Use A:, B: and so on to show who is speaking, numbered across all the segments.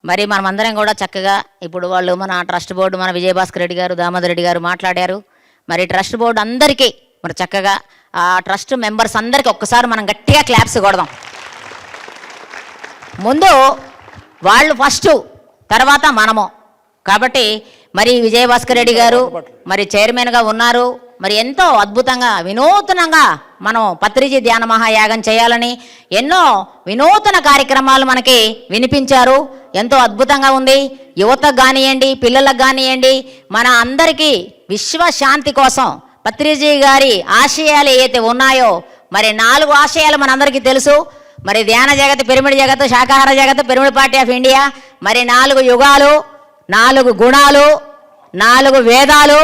A: మరి మనమందరం కూడా చక్కగా ఇప్పుడు వాళ్ళు మన ట్రస్ట్ బోర్డు మన విజయభాస్కర్ రెడ్డి గారు దామోదర్ రెడ్డి గారు మాట్లాడారు. మరి ట్రస్ట్ బోర్డు అందరికీ మరి చక్కగా ఆ ట్రస్ట్ మెంబర్స్ అందరికీ ఒక్కసారి మనం గట్టిగా క్లాప్స్ కొడదాం. ముందు వాళ్ళు ఫస్ట్, తర్వాత మనము. కాబట్టి మరి విజయభాస్కర్ రెడ్డి గారు మరి చైర్మన్గా ఉన్నారు. మరి ఎంతో అద్భుతంగా వినూతనంగా మనం పత్రిజీ ధ్యాన మహాయాగం చేయాలని ఎన్నో వినూతన కార్యక్రమాలు మనకి వినిపించారు. ఎంతో అద్భుతంగా ఉంది. యువతకు కానివ్వండి, పిల్లలకు కానివ్వండి, మన అందరికీ విశ్వశాంతి కోసం పత్రిజీ గారి ఆశయాలు ఏవైతే ఉన్నాయో మరి 4 ఆశయాలు మనందరికీ తెలుసు. మరి ధ్యాన జగత్, పిరమిడ్ జగత్, శాకాహార జగత్, పిరమిడ్ పార్టీ ఆఫ్ ఇండియా, మరి 4 యుగాలు, 4 గుణాలు, 4 వేదాలు,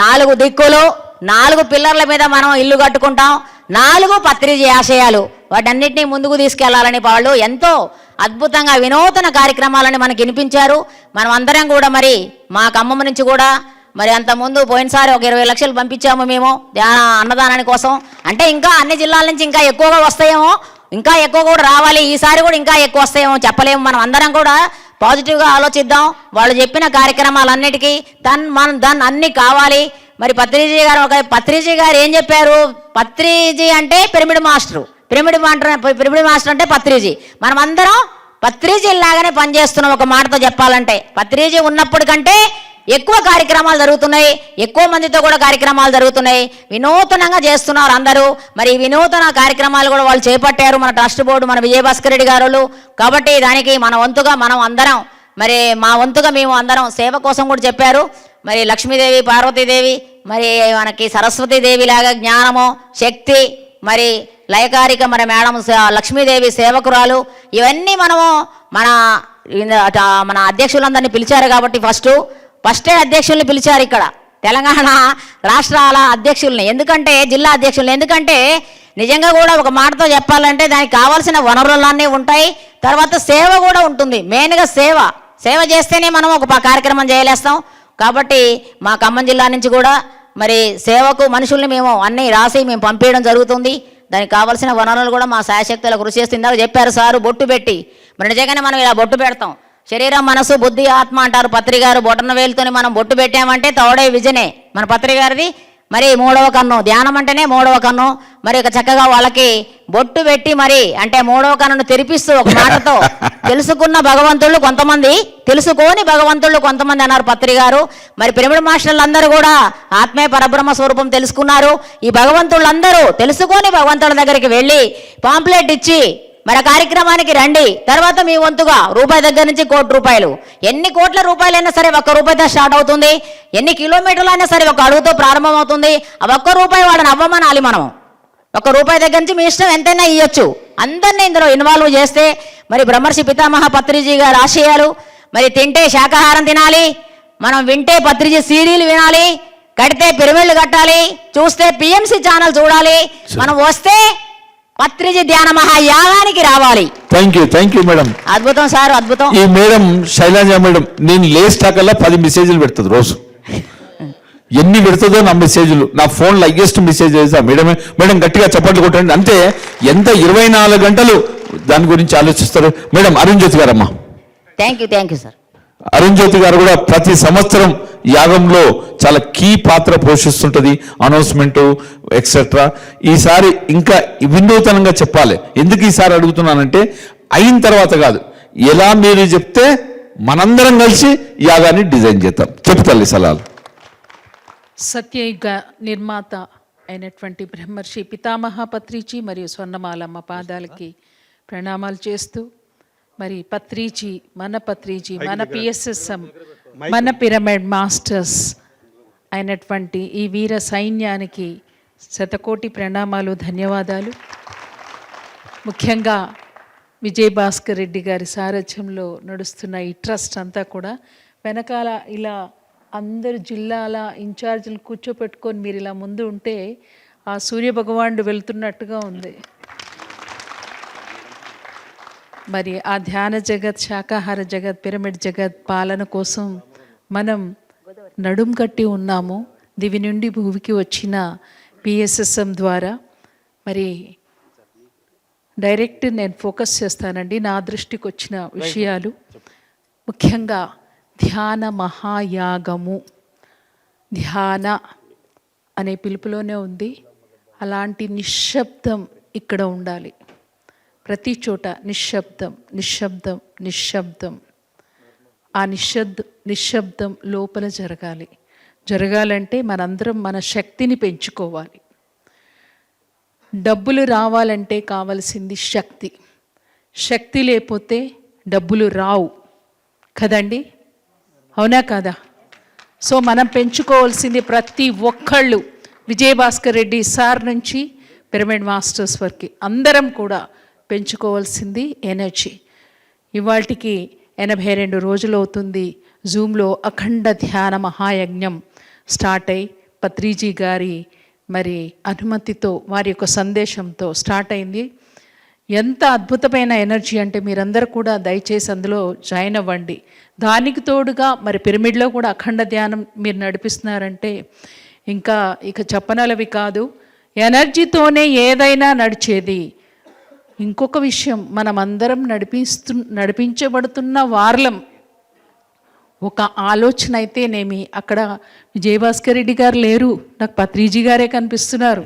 A: 4 దిక్కులు, 4 పిల్లర్ల మీద మనం ఇల్లు కట్టుకుంటాం. 4 పత్రిజీ ఆశయాలు, వాటన్నిటినీ ముందుకు తీసుకెళ్లాలని వాళ్ళు ఎంతో అద్భుతంగా వినూతన కార్యక్రమాలని మనకి వినిపించారు. మనం అందరం కూడా మరి మా ఖమ్మం నుంచి కూడా మరి అంతకుముందు పోయినసారి ఒక 20 లక్షలు పంపించాము మేము అన్నదానాని కోసం. అంటే ఇంకా అన్ని జిల్లాల నుంచి ఇంకా ఎక్కువగా వస్తాయేమో, ఇంకా ఎక్కువ కూడా రావాలి. ఈసారి కూడా ఇంకా ఎక్కువ వస్తాయేమో చెప్పలేము. మనం అందరం కూడా పాజిటివ్గా ఆలోచిద్దాం. వాళ్ళు చెప్పిన కార్యక్రమాలన్నిటికీ దాన్ని అన్నీ కావాలి. మరి పత్రిజీ గారు ఏం చెప్పారు? పత్రిజీ అంటే పిరమిడ్ మాస్టరు, పిరమిడ్ మాస్టర్ అంటే పత్రిజీ. మనం అందరం పత్రిజీ లాగానే పనిచేస్తున్నాం. ఒక మాటతో చెప్పాలంటే పత్రిజీ ఉన్నప్పటికంటే ఎక్కువ కార్యక్రమాలు జరుగుతున్నాయి, ఎక్కువ మందితో కూడా కార్యక్రమాలు జరుగుతున్నాయి. వినూతనంగా చేస్తున్నారు అందరూ. మరి వినూతన కార్యక్రమాలు కూడా వాళ్ళు చేపట్టారు మన ట్రస్ట్ బోర్డు, మన విజయభాస్కర్ రెడ్డి గారు. కాబట్టి దానికి మన వంతుగా మనం అందరం మరి మా వంతుగా మేము అందరం సేవ కోసం కూడా చెప్పారు. మరి లక్ష్మీదేవి, పార్వతీదేవి, మరి మనకి సరస్వతీదేవి లాగా జ్ఞానము, శక్తి, మరి లయకారిక మరి మేడం లక్ష్మీదేవి సేవకురాలు, ఇవన్నీ మనము మన అధ్యక్షులందరినీ పిలిచారు. కాబట్టి ఫస్టే అధ్యక్షుల్ని పిలిచారు ఇక్కడ తెలంగాణ రాష్ట్రాల అధ్యక్షుల్ని, ఎందుకంటే జిల్లా అధ్యక్షుల్ని. ఎందుకంటే నిజంగా కూడా ఒక మాటతో చెప్పాలంటే దానికి కావాల్సిన వనరులన్నీ ఉంటాయి. తర్వాత సేవ కూడా ఉంటుంది. మెయిన్గా సేవ చేస్తేనే మనం ఒక కార్యక్రమం చేయలేస్తాం. కాబట్టి మా ఖమ్మం జిల్లా నుంచి కూడా మరి సేవకు మనుషుల్ని మేము అన్నీ రాసి మేము పంపించడం జరుగుతుంది. దానికి కావాల్సిన వనరులు కూడా మా శాయశక్తుల కృషి చేస్తుందాక చెప్పారు సారు. బొట్టు పెట్టి మరి నిజంగానే మనం ఇలా బొట్టు పెడతాం. శరీరం, మనసు, బుద్ధి, ఆత్మ అంటారు పత్రిగారు. బొటన వేలుతోని మనం బొట్టు పెట్టామంటే తోడే విజనే మన పత్రిగారిది. మరి 3వ కన్ను, ధ్యానం అంటేనే 3వ కన్ను. మరి చక్కగా వాళ్ళకి బొట్టు పెట్టి మరి అంటే 3వ కన్నును తెరిపిస్తూ ఒక మాటతో తెలుసుకున్న భగవంతుళ్ళు కొంతమంది, తెలుసుకోని భగవంతుళ్ళు కొంతమంది అన్నారు పత్రిగారు. మరి పిరమిడ్ మాస్టర్లు అందరూ కూడా ఆత్మే పరబ్రహ్మ స్వరూపం తెలుసుకున్నారు. ఈ భగవంతుళ్ళందరూ తెలుసుకొని భగవంతుల దగ్గరికి వెళ్ళి పాంప్లెట్ ఇచ్చి మరి కార్యక్రమానికి రండి. తర్వాత మీ వంతుగా రూపాయి దగ్గర నుంచి ₹1,00,00,000, ఎన్ని కోట్ల రూపాయలైనా సరే ₹1 స్టార్ట్ అవుతుంది. ఎన్ని కిలోమీటర్లు అయినా సరే ఒక అడుగుతో ప్రారంభం అవుతుంది. ఆ ₹1 వాళ్ళని అవ్వమనాలి. మనం ₹1 దగ్గర నుంచి మీ ఇష్టం ఎంతైనా ఇవ్వచ్చు. అందరినీ ఇందులో ఇన్వాల్వ్ చేస్తే మరి బ్రహ్మర్షి పితామహ పత్రిజీ గారి ఆశయాలు, మరి తింటే శాకాహారం తినాలి, మనం వింటే పత్రిజీ సీరియల్ వినాలి, కడితే పిరమిడ్లు కట్టాలి, చూస్తే పిఎంసి ఛానల్ చూడాలి, మనం వస్తే పత్రిజీ ధ్యాన మహాయాగానికి రావాలి.
B: Thank you madam.
A: అద్భుతం సార్, అద్భుతం.
B: ఈ మేడం శైలజ మేడం నేను లేస్తాకల్లా 10 మెసేజ్లు పెడుతుంది రోజు. ఎన్ని పెడుతుందో నా మెసేజ్లు, నా ఫోన్లో హైయెస్ట్ మెసేజ్ చేస్తా మేడం గట్టిగా చప్పట్లు కొట్టండి. అంతే ఎంత 24 గంటలు దాని గురించి ఆలోచిస్తారు. మేడం అరుణ్ జ్యోతి గారమ్మా.
A: Thank you sir.
B: Arun Jyothi గారు కూడా ప్రతి సంవత్సరం యాగంలో చాలా కీ పాత్ర పోషిస్తుంటుంది, అనౌన్స్మెంటు ఎక్సెట్రా. ఈసారి ఇంకా వినూతనంగా చెప్పాలి. ఎందుకు ఈసారి అడుగుతున్నానంటే అయిన తర్వాత కాదు, ఎలా మీరు చెప్తే మనందరం కలిసి యాగాన్ని డిజైన్ చేద్దాం. చెప్తాలి సలహాలు.
C: సత్యయుగ నిర్మాత అయినటువంటి బ్రహ్మర్షి పితామహ పత్రిజీ మరియు స్వర్ణమాలమ్మ పాదాలకి ప్రణామాలు చేస్తూ మరి పత్రిజీ, మన పిఎస్ఎస్ఎం, మన పిరమిడ్ మాస్టర్స్ అయినటువంటి ఈ వీర సైన్యానికి శతకోటి ప్రణామాలు, ధన్యవాదాలు. ముఖ్యంగా విజయభాస్కర్ రెడ్డి గారి సారథ్యంలో నడుస్తున్న ఈ ట్రస్ట్ అంతా కూడా వెనకాల ఇలా అందరు జిల్లాల ఇన్ఛార్జీలు కూర్చోపెట్టుకొని మీరు ఇలా ముందు ఉంటే ఆ సూర్యభగవానుడు వెళ్తున్నట్టుగా ఉంది. మరి ఆ ధ్యాన జగత్, శాకాహార జగత్, పిరమిడ్ జగత్ పాలన కోసం మనం నడుం కట్టి ఉన్నాము. దివి నుండి భూమికి వచ్చిన పిఎస్ఎస్ఎం ద్వారా మరి డైరెక్ట్ నేను ఫోకస్ చేస్తానండి. నా దృష్టికి వచ్చిన విషయాలు ముఖ్యంగా ధ్యాన మహాయాగము, ధ్యాన అనే పిలుపులోనే ఉంది. అలాంటి నిశ్శబ్దం ఇక్కడ ఉండాలి. ప్రతి చోట నిశ్శబ్దం, నిశ్శబ్దం, నిశ్శబ్దం. ఆ నిశ్శబ్దం లోపల జరగాలంటే మనందరం మన శక్తిని పెంచుకోవాలి. డబ్బులు రావాలంటే కావలసింది శక్తి. శక్తి లేకపోతే డబ్బులు రావు కదండి, అవునా కాదా? సో మనం పెంచుకోవాల్సింది ప్రతి ఒక్కళ్ళు, విజయభాస్కర్ రెడ్డి సార్ నుంచి పిరమిడ్ మాస్టర్స్ వరకు అందరం కూడా పెంచుకోవాల్సింది ఎనర్జీ. ఇవాళకి 82 రోజులు అవుతుంది జూమ్లో అఖండ ధ్యాన మహాయజ్ఞం స్టార్ట్ అయి పత్రిజీ గారి మరి అనుమతితో, వారి యొక్క సందేశంతో స్టార్ట్ అయింది. ఎంత అద్భుతమైన ఎనర్జీ అంటే మీరందరూ కూడా దయచేసి అందులో జాయిన్ అవ్వండి. దానికి తోడుగా మరి పిరమిడ్లో కూడా అఖండ ధ్యానం మీరు నడిపిస్తున్నారంటే ఇక చెప్పనలవి కాదు. ఎనర్జీతోనే ఏదైనా నడిచేది. ఇంకొక విషయం, మనం అందరం నడిపించబడుతున్న వార్లం. ఒక ఆలోచన అయితేనేమి, అక్కడ విజయభాస్కర్ రెడ్డి గారు లేరు, నాకు పత్రిజీ గారే కనిపిస్తున్నారు.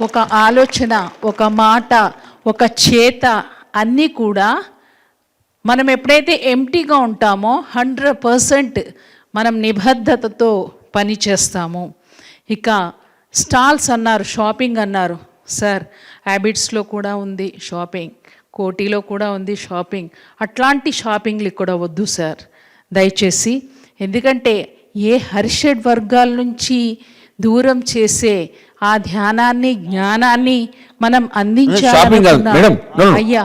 C: ఒక ఆలోచన, ఒక మాట, ఒక చేత అన్నీ కూడా మనం ఎప్పుడైతే ఎంటీగా ఉంటామో 100% మనం నిబద్ధతతో పని చేస్తాము. ఇక స్టాల్స్ అన్నారు, షాపింగ్ అన్నారు. సార్ హ్యాబిట్స్లో కూడా ఉంది షాపింగ్, కోటిలో కూడా ఉంది షాపింగ్. అట్లాంటి షాపింగ్లు ఇక్కడ వద్దు సార్ దయచేసి. ఎందుకంటే ఏ హర్షడ్ వర్గాల నుంచి దూరం చేసే ఆ ధ్యానాన్ని, జ్ఞానాన్ని మనం అందించాలి. అయ్యా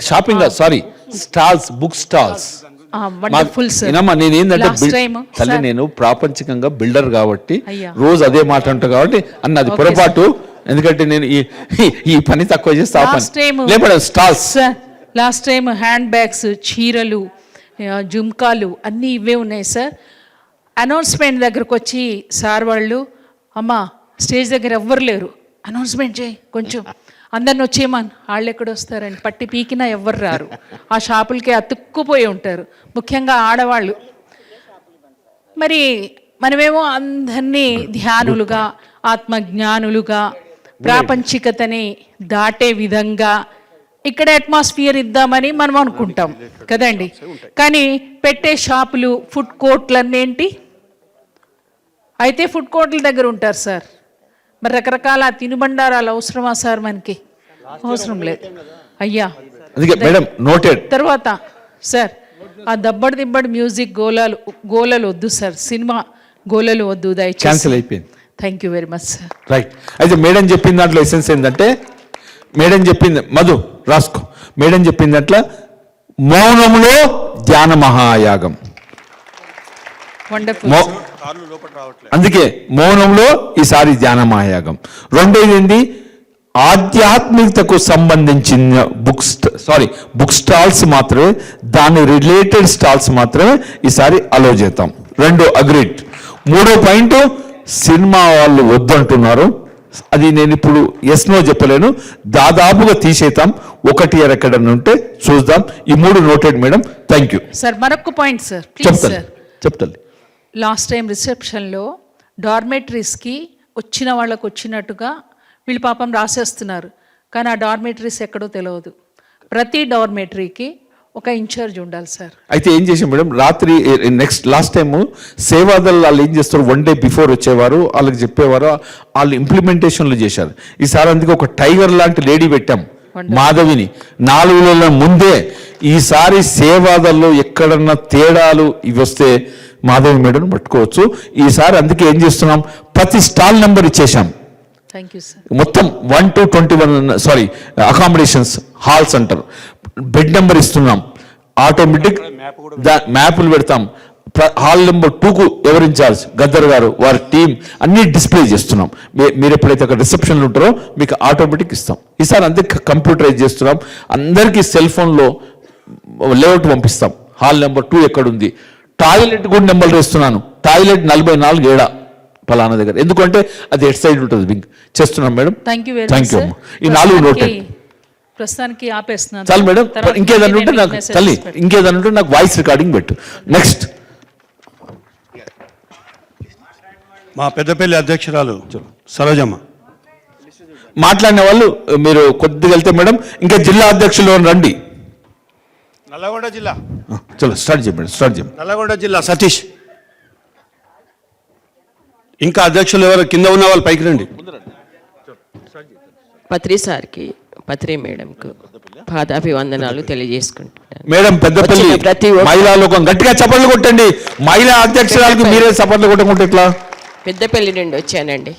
B: shopping sorry, stalls, book stalls.
C: Wonderful sir.
B: తల్లి నేను ప్రాపంచికంగా బిల్డర్ కాబట్టి రోజు అదే మాట ఉంటా కాబట్టి అన్నది పొరపాటు. ఎందుకంటే నేను ఈ పని తక్కువ చేస్తా. Stalls
C: last time hand bags, చీరలు, జుమ్కాలు అన్నీ ఇవే ఉన్నాయి సార్. అనౌన్స్మెంట్ దగ్గరకు వచ్చి సార్ వాళ్ళు, అమ్మ స్టేజ్ దగ్గర ఎవ్వరు లేరు, అనౌన్స్మెంట్ చేయి కొంచెం, అందరిని వచ్చేయమని. వాళ్ళు ఎక్కడ వస్తారండి, పట్టి పీకినా ఎవ్వరు రారు. ఆ షాపులకే అతుక్కుపోయి ఉంటారు, ముఖ్యంగా ఆడవాళ్ళు. మరి మనమేమో అందరినీ ధ్యానులుగా, ఆత్మజ్ఞానులుగా, ప్రాపంచికతని దాటే విధంగా ఇక్కడ అట్మాస్ఫియర్ ఇద్దామని మనం అనుకుంటాం కదండి. కానీ పెట్టే షాపులు, ఫుడ్ కోర్ట్లన్నీ ఏంటి అయితే ఫుడ్ కోర్ట్ల దగ్గర ఉంటారు సార్. మరి రకరకాల తినుబండారాలు అవసరమా సార్? మనకి అవసరం లేదు అయ్యా. తర్వాత సార్ ఆ దబ్బడి మ్యూజిక్ గోలలు వద్దు సార్, సినిమా గోలలు వద్దు దయచేసి. Thank you very much sir.
B: Right. అయితే మేడం చెప్పిన దాంట్లో ఎసెన్స్ ఏంటంటే, మేడం చెప్పింది, మధు రాసుకో, మేడం చెప్పిన దాంట్లో మౌనంలో ధ్యాన మహాయాగం. అందుకే మౌనంలో ఈసారి ధ్యాన మహాయాగం. రెండోది ఏంటి, ఆధ్యాత్మికతకు సంబంధించిన బుక్ స్టాల్స్ మాత్రమే, దాని రిలేటెడ్ స్టాల్స్ మాత్రమే ఈసారి అలో చేద్దాం. రెండు అగ్రీడ్. మూడో పాయింట్, సినిమా వాళ్ళు వద్దంటున్నారు. అది నేను ఇప్పుడు ఎస్ నో చెప్పలేను, దాదాపుగా తీసేద్దాం. ఒకటి ఎక్కడ ఉంటే చూద్దాం. ఈ మూడు noted madam. Thank you
C: sir. మరొక పాయింట్ సార్,
B: చెప్తాను.
C: లాస్ట్ టైం రిసెప్షన్లో డార్మెటరీస్కి వచ్చిన వాళ్ళకు వచ్చినట్టుగా వీళ్ళు పాపం రాసేస్తున్నారు, కానీ ఆ డార్మెటరీస్ ఎక్కడో తెలియదు. ప్రతి డార్మెటరీకి ఒక ఇన్ఛార్జ్ ఉండాలి సార్.
B: అయితే ఏం చేసాం మేడం, రాత్రి లాస్ట్ టైం సేవాదల్ వాళ్ళు ఏం చేస్తారు, 1 day బిఫోర్ వచ్చేవారు, వాళ్ళకి చెప్పేవారు, వాళ్ళు ఇంప్లిమెంటేషన్లు చేశారు. ఈసారి అందుకే ఒక టైగర్ లాంటి లేడీ పెట్టాం, మాధవిని, 4 నెలల ముందే. ఈసారి సేవాదల్లో ఎక్కడన్నా తేడాలు ఇవి వస్తే మాధవి మేడం పట్టుకోవచ్చు ఈసారి. అందుకే ఏం చేస్తున్నాం, ప్రతి స్టాల్ నెంబర్ ఇచ్చేసాం. మొత్తం 1 to 21 అకామిడేషన్స్ హాల్స్ అంటారు, బెడ్ నెంబర్ ఇస్తున్నాం. ఆటోమేటిక్ మ్యాప్లు పెడతాం. హాల్ నెంబర్ 2కు ఎవరు ఇన్ఛార్జ్, గద్దర్ గారు, వారి టీం అన్ని డిస్ప్లే చేస్తున్నాం. మీరు ఎప్పుడైతే అక్కడ రిసెప్షన్లు ఉంటారో మీకు ఆటోమేటిక్ ఇస్తాం. ఈసారి అందరికి కంప్యూటరైజ్ చేస్తున్నాం. అందరికీ సెల్ ఫోన్లో లేఅవుట్ పంపిస్తాం. హాల్ నెంబర్ 2 ఎక్కడుంది, టాయిలెట్ కూడా నెంబర్ వేస్తున్నాను. టాయిలెట్ 44 ఏడా పలానా దగ్గర, ఎందుకంటే అది ఎట్ సైడ్ ఉంటుంది. చేస్తున్నాం మేడం.
C: Thank you.
B: ఈ 4 నోటెడ్.
C: ప్రస్తుతానికి ఆపేస్తున్నాను.
B: చాలు మేడం.
C: తర్వాత
B: ఇంకేదన్నా ఉంటే
C: నేను
B: నాకు
C: messages
B: తల్లి,
C: పెడతాను.
B: ఇంకేదన్నా ఉంటే నాకు వాయిస్ రికార్డింగ్ పెట్టు. నెక్స్ట్
D: మా పెద్దపల్లి అధ్యక్షురాలు సరోజమ్మ.
B: మాట్లాడిన వాళ్ళు మీరు కొద్దిగా వెళ్తే మేడం. ఇంకా జిల్లా అధ్యక్షులు రండి.
D: నల్లగొండ జిల్లా
B: చలో స్టార్ట్ చేయండి, స్టార్ట్ చేయండి.
D: నల్లగొండ జిల్లా సతీష్. ఇంకా అధ్యక్షులు ఎవరు కింద ఉన్న వాళ్ళు పైకి రండి.
E: పత్రి సార్కి, పత్రి మేడంకు పాదాభివందనాలు తెలియజేసుకుంటున్నాను.
B: మేడం పెద్దపల్లి
E: వచ్చిన ప్రతి ఒక్క-
B: మహిళా లోకం గట్టిగా చప్పట్లు కొట్టండి. మహిళా అధ్యక్షురాలకి మీరే చప్పట్లు కొట్టకుంటే ఎట్లా?
E: పెద్దపల్లి నుండి వచ్చానండి.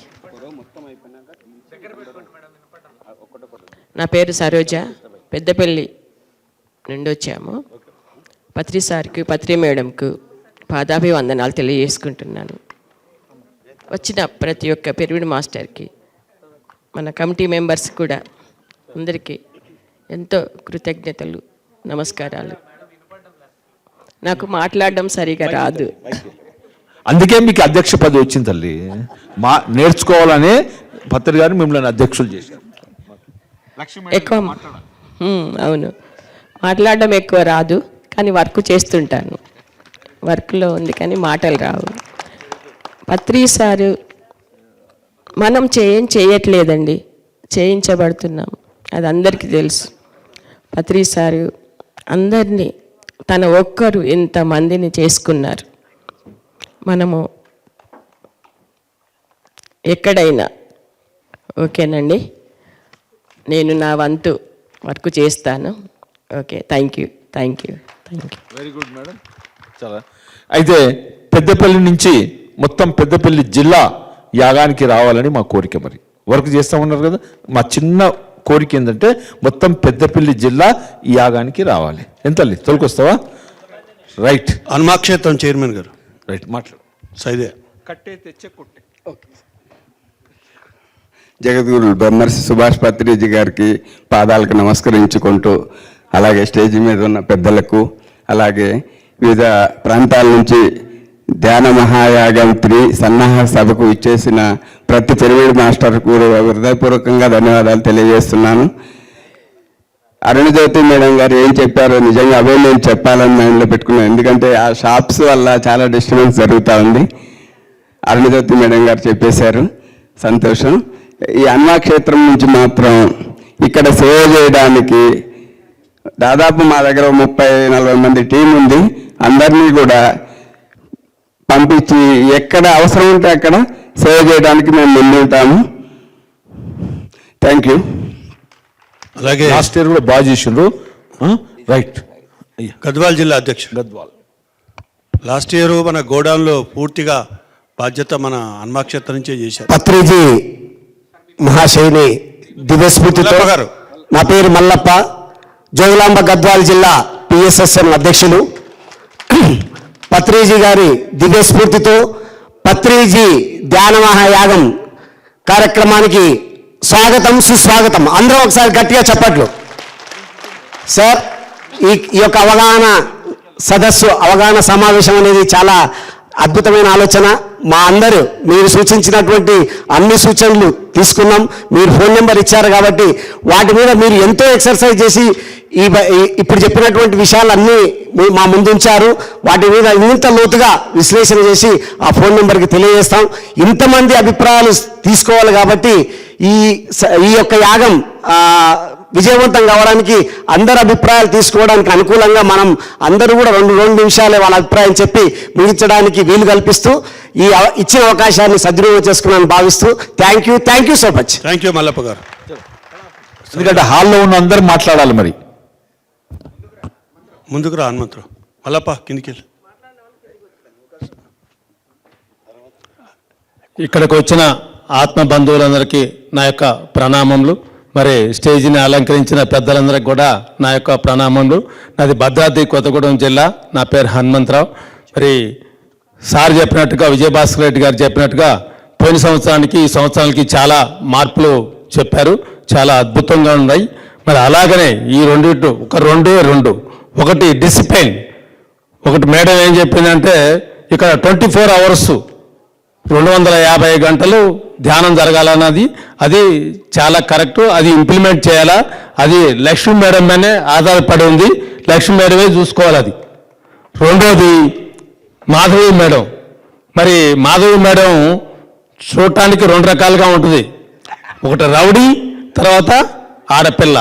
E: నా పేరు సరోజ, పెద్దపల్లి నుండి వచ్చాము. పత్రి సార్కి, పత్రి మేడంకు పాదాభివందనాలు తెలియజేసుకుంటున్నాను. వచ్చిన ప్రతి ఒక్క పిరమిడ్ మాస్టర్కి, మన కమిటీ మెంబర్స్ కూడా అందరికీ ఎంతో కృతజ్ఞతలు, నమస్కారాలు. నాకు మాట్లాడడం సరిగా రాదు.
B: అందుకే మీకు అధ్యక్ష పదవి వచ్చింది తల్లి. నేర్చుకోవాలనే పత్రి గారు మిమ్మల్ని అధ్యక్షులు చేశారు.
E: ఎక్కువ అవును, మాట్లాడడం ఎక్కువ రాదు, కానీ వర్క్ చేస్తుంటాను. వర్క్లో ఉంది కానీ మాటలు రావు. పత్రి సారు మనం చేయట్లేదండి, చేయించబడుతున్నాం, అది అందరికీ తెలుసు. పత్రి సారు అందరినీ తన ఒక్కరు ఇంతమందిని చేసుకున్నారు. మనము ఎక్కడైనా ఓకేనండి, నేను నా వంతు వర్క్ చేస్తాను. Okay, thank you.
B: Very good madam. చాలా అయితే పెద్దపల్లి నుంచి మొత్తం పెద్దపల్లి జిల్లా యాగానికి రావాలని మా కోరిక. మరి వర్క్ చేస్తామన్నారు కదా, మా చిన్న కోరిక ఏంటంటే మొత్తం పెద్దపల్లి జిల్లా ఈ యాగానికి రావాలి. ఎంతల్లి తొలకొస్తావా? రైట్.
D: హనుమాక్షేత్రం చైర్మన్ గారు.
B: రైట్, మాట్లాడు.
D: సైదే
B: కట్టే తెచ్చే కొట్టే.
F: జగద్గురు బ్రహ్మర్షి సుభాష్ పత్రిజీ గారికి పాదాలకు నమస్కరించుకుంటూ, అలాగే స్టేజ్ మీద ఉన్న పెద్దలకు, అలాగే వివిధ ప్రాంతాల నుంచి ధ్యాన మహాయాగం 3 సన్నాహ సభకు ఇచ్చేసిన ప్రతి పిరమిడ్ మాస్టర్ కూడా హృదయపూర్వకంగా ధన్యవాదాలు తెలియజేస్తున్నాను. అరుణజ్యోతి మేడం గారు ఏం చెప్పారో నిజంగా అవే నేను చెప్పాలని మైండ్లో పెట్టుకున్నాను. ఎందుకంటే ఆ షాప్స్ వల్ల చాలా డిస్టర్బెన్స్ జరుగుతూ ఉంది. అరుణజ్యోతి మేడం గారు చెప్పేశారు, సంతోషం. ఈ అన్నాక్షేత్రం నుంచి మాత్రం ఇక్కడ సేవ చేయడానికి దాదాపు మా దగ్గర 30-40 మంది టీం ఉంది. అందరినీ కూడా పంపించి ఎక్కడ అవసరం ఉంటే అక్కడ సేవ చేయడానికి మేము ముందుంటాము. Thank you.
D: అలాగే
B: లాస్ట్ ఇయర్ కూడా బాగా చేసిండ్రు. రైట్.
D: గద్వాల్ జిల్లా అధ్యక్షుడు.
B: గద్వాల్
D: లాస్ట్ ఇయర్ మన గోడౌన్లో పూర్తిగా బాధ్యత మన హనుమాక్షేత్రం నుంచే చేశారు.
G: పత్రిజీ మహాశైలి దివ్యస్మృతితో
D: మల్లప్ప గారు.
G: నా పేరు మల్లప్ప, జోగులాంబ గద్వాల్ జిల్లా పిఎస్ఎస్ఎన్ అధ్యక్షులు. పత్రిజీ గారి దివ్యస్ఫూర్తితో పత్రిజీ ధ్యాన మహాయాగం కార్యక్రమానికి స్వాగతం, సుస్వాగతం. అందరూ ఒకసారి గట్టిగా చప్పట్లు. సార్, ఈ యొక్క అవగాహన సదస్సు, అవగాహన సమావేశం అనేది చాలా అద్భుతమైన ఆలోచన. మా అందరూ మీరు సూచించినటువంటి అన్ని సూచనలు తీసుకున్నాం. మీరు ఫోన్ నెంబర్ ఇచ్చారు కాబట్టి వాటి మీద మీరు ఎంతో ఎక్సర్సైజ్ చేసి ఇప్పుడు చెప్పినటువంటి విషయాలన్నీ మా ముందు ఉంచారు. వాటి మీద ఇంత లోతుగా విశ్లేషణ చేసి ఆ ఫోన్ నెంబర్కి తెలియజేస్తాం. ఇంతమంది అభిప్రాయాలు తీసుకోవాలి కాబట్టి ఈ యొక్క యాగం విజయవంతం కావడానికి అందరి అభిప్రాయాలు తీసుకోవడానికి అనుకూలంగా మనం అందరూ కూడా 2 నిమిషాలే వాళ్ళ అభిప్రాయం చెప్పి ముగించడానికి వీలు కల్పిస్తూ ఈ ఇచ్చిన అవకాశాన్ని సద్వినియోగం చేసుకున్నాను భావిస్తూ thank you so much.
D: Thank you Mallappa గారు.
B: ఎందుకంటే హాల్లో ఉన్న అందరూ మాట్లాడాలి. మరి
D: ముందుకు రా హనుమంతరావు. మల్లప్ప కిందికి వెళ్ళి.
H: ఇక్కడికి వచ్చిన ఆత్మ బంధువులందరికీ నా యొక్క ప్రణామములు. మరి స్టేజిని అలంకరించిన పెద్దలందరికీ కూడా నా యొక్క ప్రణామములు. నాది భద్రాద్రి కొత్తగూడెం జిల్లా. నా పేరు హనుమంతరావు. మరి సార్ చెప్పినట్టుగా, విజయభాస్కర్ రెడ్డి గారు చెప్పినట్టుగా పోయిన సంవత్సరానికి ఈ సంవత్సరానికి చాలా మార్పులు చెప్పారు, చాలా అద్భుతంగా ఉన్నాయి. మరి అలాగనే ఈ రెండు ఒకటి డిసిప్లిన్. ఒకటి మేడం ఏం చెప్పిందంటే ఇక్కడ 24 అవర్స్ 250 గంటలు ధ్యానం జరగాలన్నది, అది చాలా కరెక్టు. అది ఇంప్లిమెంట్ చేయాలా. అది లక్ష్మీ మేడం మీదనే ఆధారపడి ఉంది. లక్ష్మీ మేడమే చూసుకోవాలి అది. రెండోది మాధవి మేడం. మరి మాధవి మేడం చూడటానికి 2 రకాలుగా ఉంటుంది. ఒకటి రౌడీ, తర్వాత ఆడపిల్ల,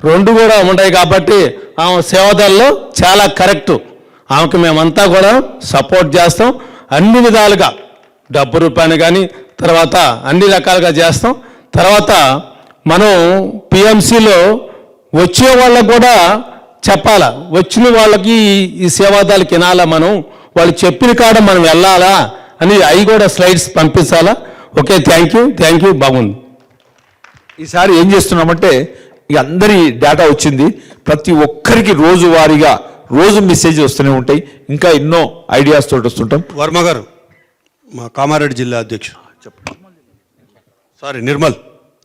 H: 2 కూడా ఉన్నాయి. కాబట్టి ఆమె సేవదల్లో చాలా కరెక్టు. ఆమెకు మేమంతా కూడా సపోర్ట్ చేస్తాం అన్ని విధాలుగా, డబ్బు రూపాయలు కానీ, తర్వాత అన్ని రకాలుగా చేస్తాం. తర్వాత మనం పిఎంసిలో వచ్చే వాళ్ళకు కూడా చెప్పాలా, వచ్చిన వాళ్ళకి ఈ సేవాదాలకు వినాలా, మనం వాళ్ళు చెప్పిన కాడ మనం వెళ్ళాలా అని అవి కూడా స్లైడ్స్ పంపించాలా. ఓకే, థ్యాంక్ యూ, బాగుంది.
B: ఈసారి ఏం చేస్తున్నామంటే ఇక అందరి డేటా వచ్చింది. ప్రతి ఒక్కరికి రోజువారీగా రోజు మెసేజ్ వస్తూనే ఉంటాయి. ఇంకా ఎన్నో ఐడియాస్ తోటి వస్తుంటాం.
D: వర్మ గారు, మా కామారెడ్డి జిల్లా అధ్యక్షుడు. నిర్మల్.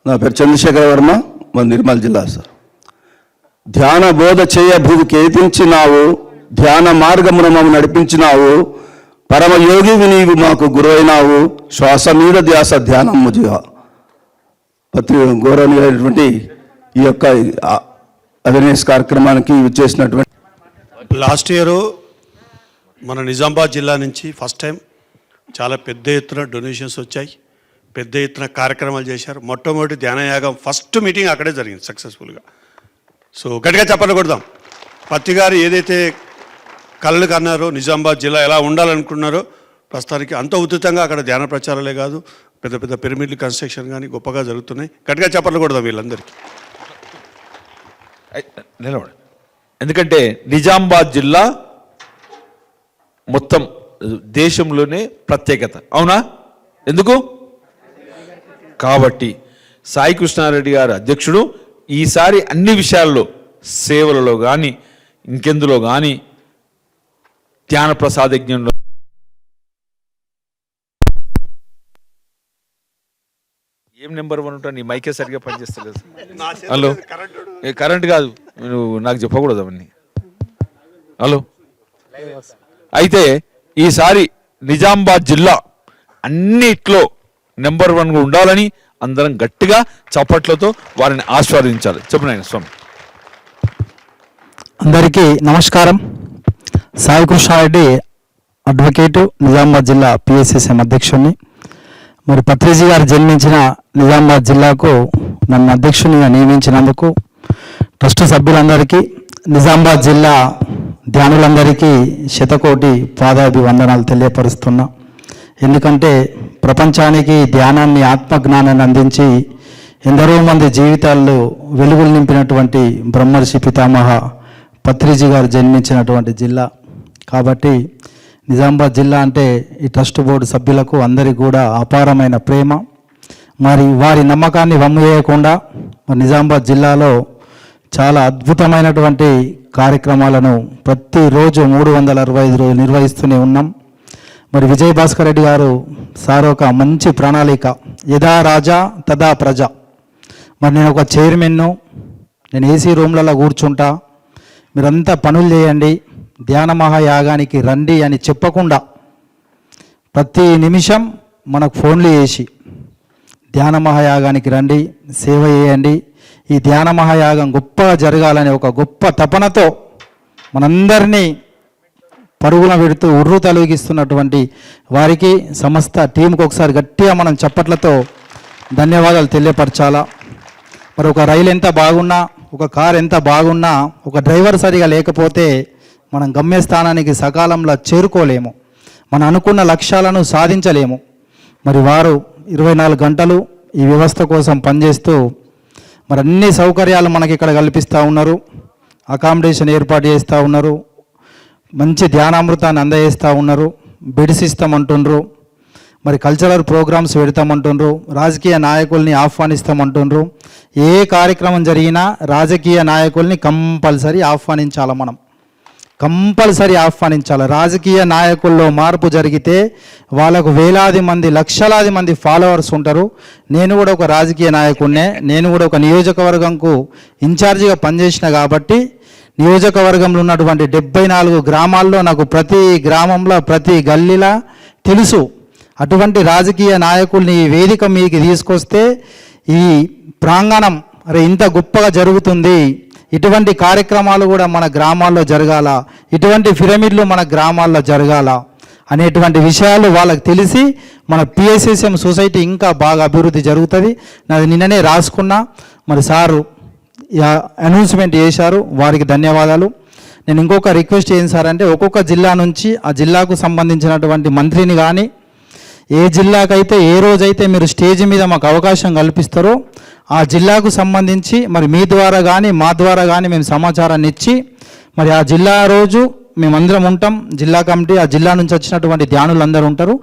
I: నా పేరు చంద్రశేఖర వర్మ, మా నిర్మల్ జిల్లా సార్. ధ్యాన బోధ చేయ భూమికి ఏపించినావు, ధ్యాన మార్గమున మమ్మ నడిపించినావు, పరమయోగివి నీవు మాకు గురైనావు, శ్వాస మీద ధ్యాస ధ్యానము జీవ. గౌరవనీయులైనటువంటి ఈ యొక్క అవేర్నెస్ కార్యక్రమానికి విచ్చేసినటువంటి
D: లాస్ట్ ఇయర్ మన నిజామాబాద్ జిల్లా నుంచి ఫస్ట్ టైం చాలా పెద్ద ఎత్తున డొనేషన్స్ వచ్చాయి, పెద్ద ఎత్తున కార్యక్రమాలు చేశారు. మొట్టమొదటి ధ్యానయాగం ఫస్ట్ మీటింగ్ అక్కడే జరిగింది సక్సెస్ఫుల్గా. సో గట్టిగా చెప్పలు కొడదాం. పత్తి గారు ఏదైతే కళలు కన్నారో, నిజామాబాద్ జిల్లా ఎలా ఉండాలనుకున్నారో, ప్రస్తుతానికి అంత ఉచితంగా అక్కడ ధ్యాన ప్రచారాలే కాదు, పెద్ద పెద్ద పిరమిడ్లు కన్స్ట్రక్షన్ కానీ గొప్పగా జరుగుతున్నాయి. గట్టిగా చెప్పలు కొడదాం వీళ్ళందరికీ.
B: నిలబడి, ఎందుకంటే నిజామాబాద్ జిల్లా మొత్తం దేశంలోనే ప్రత్యేకత, అవునా? ఎందుకు? కాబట్టి సాయి కృష్ణారెడ్డి గారు అధ్యక్షుడు ఈసారి అన్ని విషయాల్లో, సేవలలో కానీ ఇంకెందులో కానీ, ధ్యాన ప్రసాద యజ్ఞంలో ఏం నెంబర్ 1 ఉంటా? నీ మైకే సరిగ్గా పనిచేస్తలేదు. హలో, కరెంట్ కాదు, నువ్వు నాకు చెప్పకూడదు అవన్నీ. హలో, అయితే ఈసారి నిజామాబాద్ జిల్లా అన్నిట్లో నెంబర్ 1గా ఉండాలని అందరం గట్టిగా చప్పట్లతో వారిని ఆస్వాదించాలి. చెప్పిన స్వామి.
J: అందరికీ నమస్కారం. సాయి కృష్ణారెడ్డి అడ్వకేటు, నిజామాబాద్ జిల్లా పిఎస్ఎస్ఎం అధ్యక్షుడిని. మరి పత్రిజీ గారు జన్మించిన నిజామాబాద్ జిల్లాకు నన్ను అధ్యక్షునిగా నియమించినందుకు ట్రస్ట్ సభ్యులందరికీ, నిజామాబాద్ జిల్లా ధ్యానులందరికీ శతకోటి పాదాభివందనాలు తెలియపరుస్తున్నా. ఎందుకంటే ప్రపంచానికి ధ్యానాన్ని, ఆత్మజ్ఞానాన్ని అందించి ఎందరో మంది జీవితాల్లో వెలుగులు నింపినటువంటి బ్రహ్మర్షి పితామహ పత్రిజీ గారు జన్మించినటువంటి జిల్లా. కాబట్టి నిజామాబాద్ జిల్లా అంటే ఈ ట్రస్ట్ బోర్డు సభ్యులకు అందరికీ కూడా అపారమైన ప్రేమ. మరి వారి నమ్మకాన్ని వమ్ము చేయకుండా మరి నిజామాబాద్ జిల్లాలో చాలా అద్భుతమైనటువంటి కార్యక్రమాలను ప్రతిరోజు 365 రోజులు నిర్వహిస్తూనే ఉన్నాం. మరి విజయ్ భాస్కర్ రెడ్డి గారు సార్ ఒక మంచి ప్రణాళిక, యథా రాజా తదా ప్రజ. మరి నేను ఒక చైర్మన్ను, నేను ఏసీ రూమ్లలో కూర్చుంటా, మీరంతా పనులు చేయండి, ధ్యాన మహాయాగానికి రండి అని చెప్పకుండా ప్రతి నిమిషం మనకు ఫోన్లు చేసి ధ్యాన మహాయాగానికి రండి, సేవ చేయండి, ఈ ధ్యాన మహాయాగం గొప్పగా జరగాలని ఒక గొప్ప తపనతో మనందరినీ పరుగున పెడుతూ ఉర్రు తొలగిస్తున్నటువంటి వారికి, సమస్త టీంకి ఒకసారి గట్టిగా మనం చప్పట్లతో ధన్యవాదాలు తెలియపరచాలా. మరి ఒక రైలు ఎంత బాగున్నా, ఒక కార్ ఎంత బాగున్నా, ఒక డ్రైవర్ సరిగా లేకపోతే మనం గమ్యస్థానానికి సకాలంలో చేరుకోలేము, మనం అనుకున్న లక్ష్యాలను సాధించలేము. మరి వారు 24 గంటలు ఈ వ్యవస్థ కోసం పనిచేస్తూ మరి అన్ని సౌకర్యాలు మనకి ఇక్కడ కల్పిస్తూ ఉన్నారు. అకామిడేషన్ ఏర్పాటు చేస్తూ ఉన్నారు, మంచి ధ్యానామృతాన్ని అందజేస్తూ ఉన్నారు, బెడ్స్ ఇస్తామంటుండ్రు, మరి కల్చరల్ ప్రోగ్రామ్స్ పెడతామంటుండ్రు, రాజకీయ నాయకుల్ని ఆహ్వానిస్తామంటుండ్రు. ఏ కార్యక్రమం జరిగినా రాజకీయ నాయకుల్ని కంపల్సరీ ఆహ్వానించాలి, మనం కంపల్సరీ ఆహ్వానించాలి. రాజకీయ నాయకుల్లో మార్పు జరిగితే వాళ్ళకు వేలాది మంది, లక్షలాది మంది ఫాలోవర్స్ ఉంటారు. నేను కూడా ఒక రాజకీయ నాయకుడినే, నేను కూడా ఒక నియోజకవర్గంకు ఇన్ఛార్జిగా పనిచేసిన కాబట్టి నియోజకవర్గంలో ఉన్నటువంటి 74 గ్రామాల్లో నాకు ప్రతి గ్రామంలో, ప్రతి గల్లీలా తెలుసు. అటువంటి రాజకీయ నాయకుల్ని ఈ వేదిక మీకు తీసుకొస్తే ఈ ప్రాంగణం అరే ఇంత గొప్పగా జరుగుతుంది, ఇటువంటి కార్యక్రమాలు కూడా మన గ్రామాల్లో జరగాల, ఇటువంటి పిరమిడ్లు మన గ్రామాల్లో జరగాల అనేటువంటి విషయాలు వాళ్ళకి తెలిసి మన పిఎస్ఎస్ఎం సొసైటీ ఇంకా బాగా అభివృద్ధి జరుగుతుంది. నాది నిన్ననే రాసుకున్నా, మరి సారు అనౌన్స్మెంట్ చేశారు, వారికి ధన్యవాదాలు. నేను ఇంకొక రిక్వెస్ట్ ఏంటి సార్ అంటే, ఒక్కొక్క జిల్లా నుంచి ఆ జిల్లాకు సంబంధించినటువంటి మంత్రిని కానీ, ఏ జిల్లాకైతే ఏ రోజైతే మీరు స్టేజ్ మీద మాకు అవకాశం కల్పిస్తారో ఆ జిల్లాకు సంబంధించి మరి మీ ద్వారా కానీ మా ద్వారా కానీ మేము సమాచారాన్ని ఇచ్చి మరి ఆ జిల్లా రోజు మేమందరం ఉంటాం, జిల్లా కమిటీ, ఆ జిల్లా నుంచి వచ్చినటువంటి ధ్యానులు అందరూ ఉంటారు.